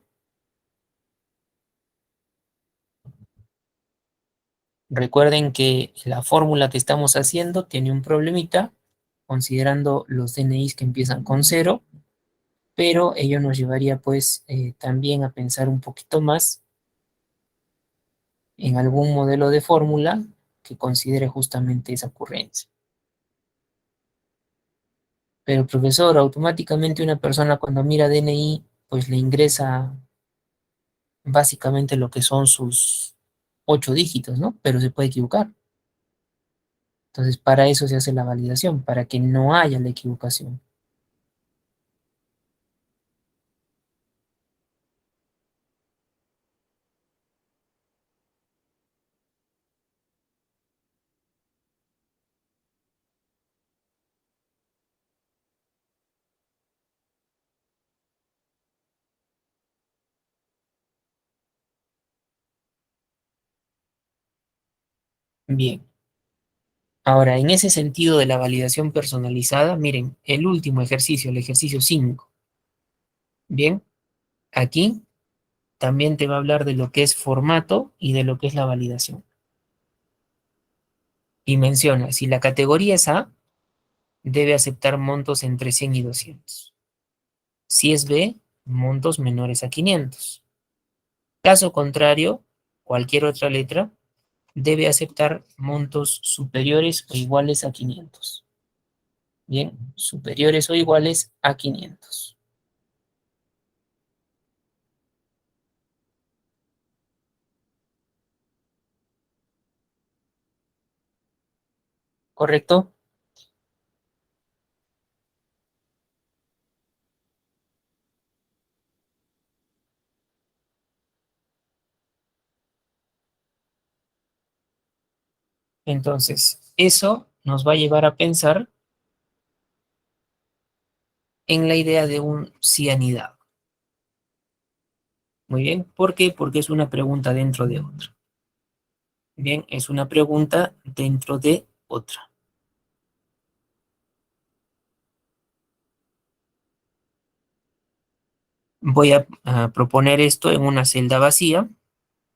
Recuerden que la fórmula que estamos haciendo tiene un problemita, considerando los DNIs que empiezan con cero, pero ello nos llevaría pues también a pensar un poquito más en algún modelo de fórmula que considere justamente esa ocurrencia. Pero profesor, automáticamente una persona cuando mira DNI, pues le ingresa básicamente lo que son sus 8 dígitos, ¿no? Pero se puede equivocar. Entonces, para eso se hace la validación, para que no haya la equivocación. Bien. Ahora, en ese sentido de la validación personalizada, miren, el último ejercicio, el ejercicio 5. Bien, aquí también te va a hablar de lo que es formato y de lo que es la validación. Y menciona, si la categoría es A, debe aceptar montos entre 100 y 200. Si es B, montos menores a 500. Caso contrario, cualquier otra letra debe aceptar montos superiores o iguales a 500. Bien, superiores o iguales a 500. ¿Correcto? Entonces, eso nos va a llevar a pensar en la idea de un cianidad. Muy bien, ¿por qué? Porque es una pregunta dentro de otra. Bien, es una pregunta dentro de otra. Voy a proponer esto en una celda vacía.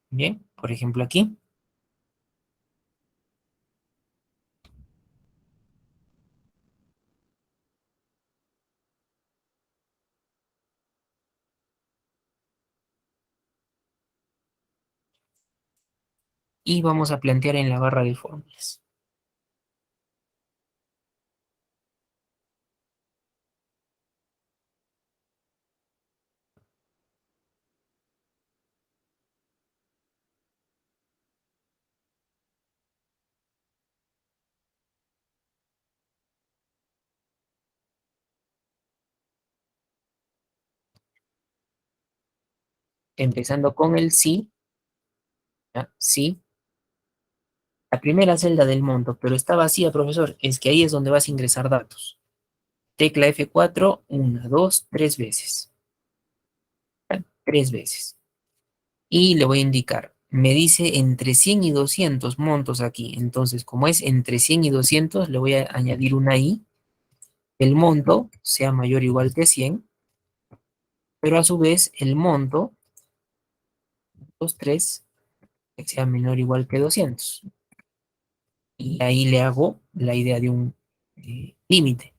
Bien, por ejemplo aquí. Y vamos a plantear en la barra de fórmulas. Empezando con el sí. ¿Ya? Sí. La primera celda del monto, pero está vacía, profesor. Es que ahí es donde vas a ingresar datos. Tecla F4, una, dos, tres veces. ¿Ya? Tres veces. Y le voy a indicar, me dice entre 100 y 200 montos aquí. Entonces, como es entre 100 y 200, le voy a añadir una I. El monto sea mayor o igual que 100, pero a su vez el monto, los tres, que sea menor o igual que 200. Y ahí le hago la idea de un límite.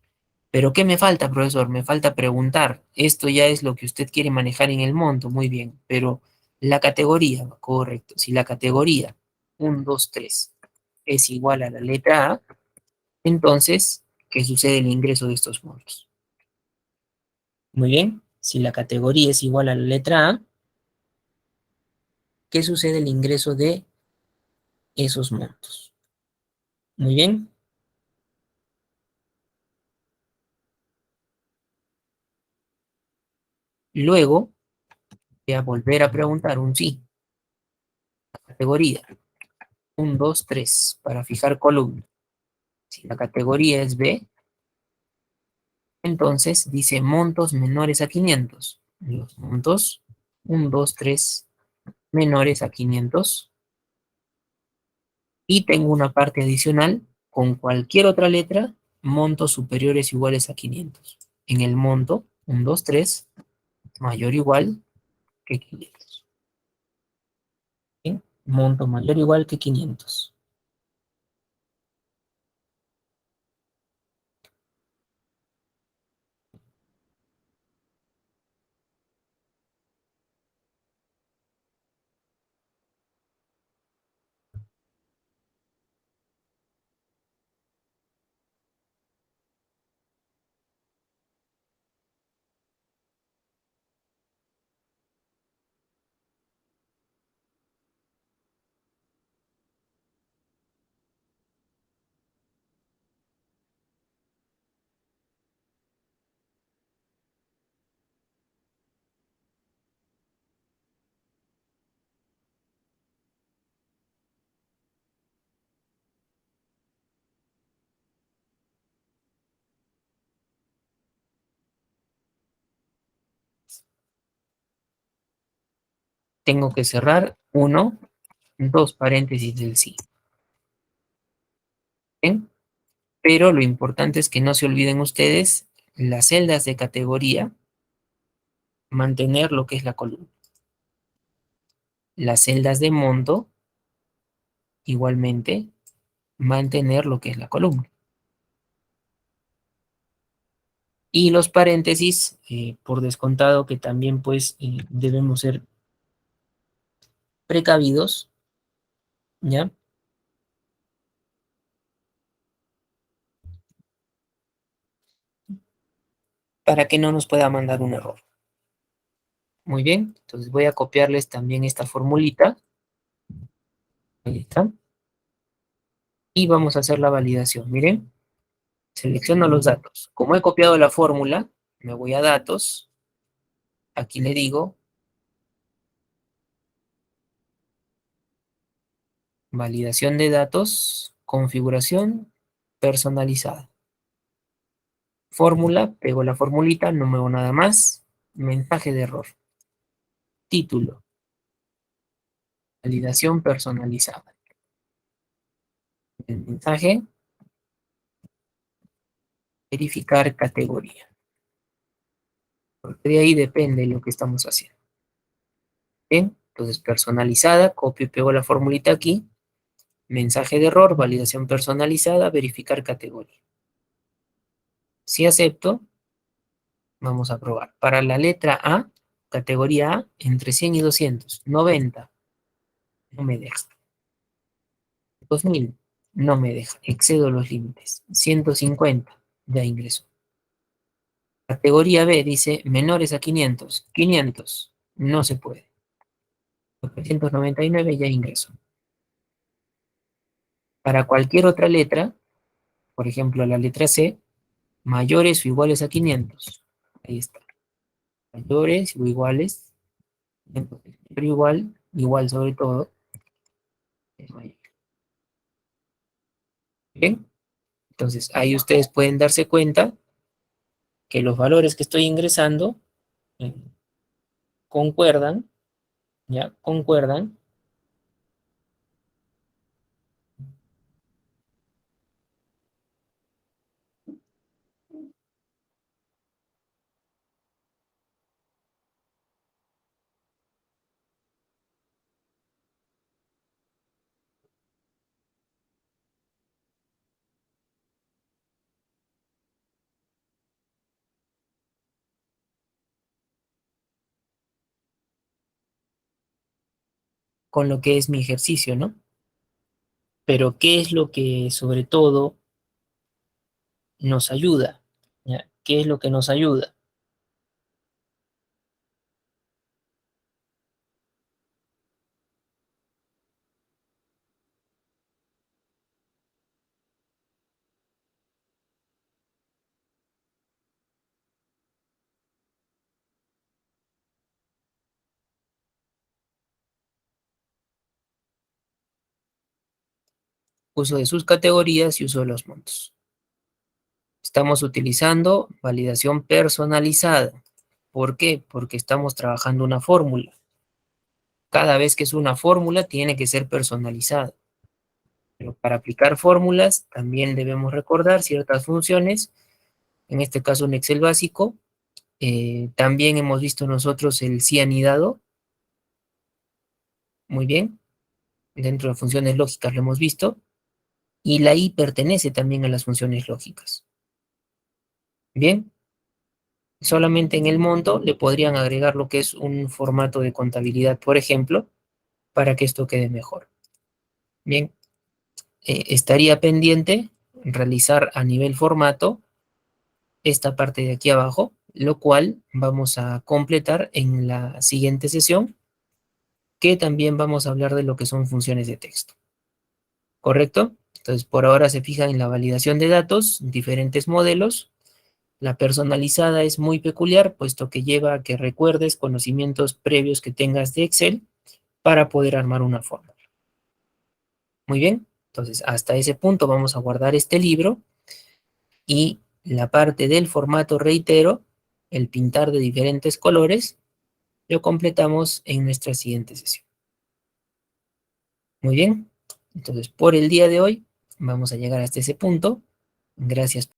Pero ¿qué me falta, profesor? Me falta preguntar. Esto ya es lo que usted quiere manejar en el monto, muy bien. Pero la categoría, correcto. Si la categoría 1, 2, 3 es igual a la letra A, entonces, ¿qué sucede el ingreso de estos montos? Muy bien. Si la categoría es igual a la letra A, ¿qué sucede el ingreso de esos montos? Muy bien. Luego, voy a volver a preguntar un sí. Categoría 1, 2, 3 para fijar columna. Si la categoría es B, entonces dice montos menores a 500. Los montos 1, 2, 3 menores a 500. Y tengo una parte adicional con cualquier otra letra, montos superiores o iguales a 500. En el monto 1, 2, 3, mayor o igual que 500. ¿Sí? Monto mayor o igual que 500. Tengo que cerrar 1, 2 paréntesis del sí. ¿Bien? Pero lo importante es que no se olviden ustedes las celdas de categoría, mantener lo que es la columna. Las celdas de monto, igualmente, mantener lo que es la columna. Y los paréntesis, por descontado que también pues debemos ser precavidos, ¿ya? Para que no nos pueda mandar un error. Muy bien, entonces voy a copiarles también esta formulita. Ahí está. Y vamos a hacer la validación. Miren, selecciono los datos. Como he copiado la fórmula, me voy a datos. Aquí le digo validación de datos, configuración personalizada. Fórmula, pego la formulita, no muevo nada más. Mensaje de error. Título, validación personalizada. El mensaje, verificar categoría. Porque de ahí depende lo que estamos haciendo. Bien, entonces personalizada, copio y pego la formulita aquí. Mensaje de error, validación personalizada, verificar categoría. Si acepto, vamos a probar. Para la letra A, categoría A, entre 100 y 200. 90, no me deja. 2000, no me deja. Excedo los límites. 150, ya ingreso. Categoría B dice menores a 500. 500, no se puede. 999, ya ingreso. Para cualquier otra letra, por ejemplo la letra C, mayores o iguales a 500. Ahí está. Mayores o iguales. Entonces, pero igual, igual sobre todo, es mayor. Bien, entonces ahí ustedes pueden darse cuenta que los valores que estoy ingresando eh, concuerdan, ¿ya? Concuerdan con lo que es mi ejercicio, ¿no? Pero ¿qué es lo que sobre todo nos ayuda? ¿Ya? ¿Qué es lo que nos ayuda? Uso de sus categorías y uso de los montos. Estamos utilizando validación personalizada. ¿Por qué? Porque estamos trabajando una fórmula. Cada vez que es una fórmula tiene que ser personalizada. Pero para aplicar fórmulas también debemos recordar ciertas funciones, en este caso un Excel básico, También hemos visto nosotros el cianidado. Muy bien. Dentro de funciones lógicas lo hemos visto. Y la I pertenece también a las funciones lógicas. Bien. Solamente en el monto le podrían agregar lo que es un formato de contabilidad, por ejemplo, para que esto quede mejor. Bien. Estaría pendiente realizar a nivel formato esta parte de aquí abajo, lo cual vamos a completar en la siguiente sesión, que también vamos a hablar de lo que son funciones de texto. ¿Correcto? Entonces, por ahora se fijan en la validación de datos, diferentes modelos. La personalizada es muy peculiar, puesto que lleva a que recuerdes conocimientos previos que tengas de Excel para poder armar una fórmula. Muy bien, entonces hasta ese punto vamos a guardar este libro y la parte del formato, reitero, el pintar de diferentes colores, lo completamos en nuestra siguiente sesión. Muy bien, entonces por el día de hoy vamos a llegar hasta ese punto. Gracias.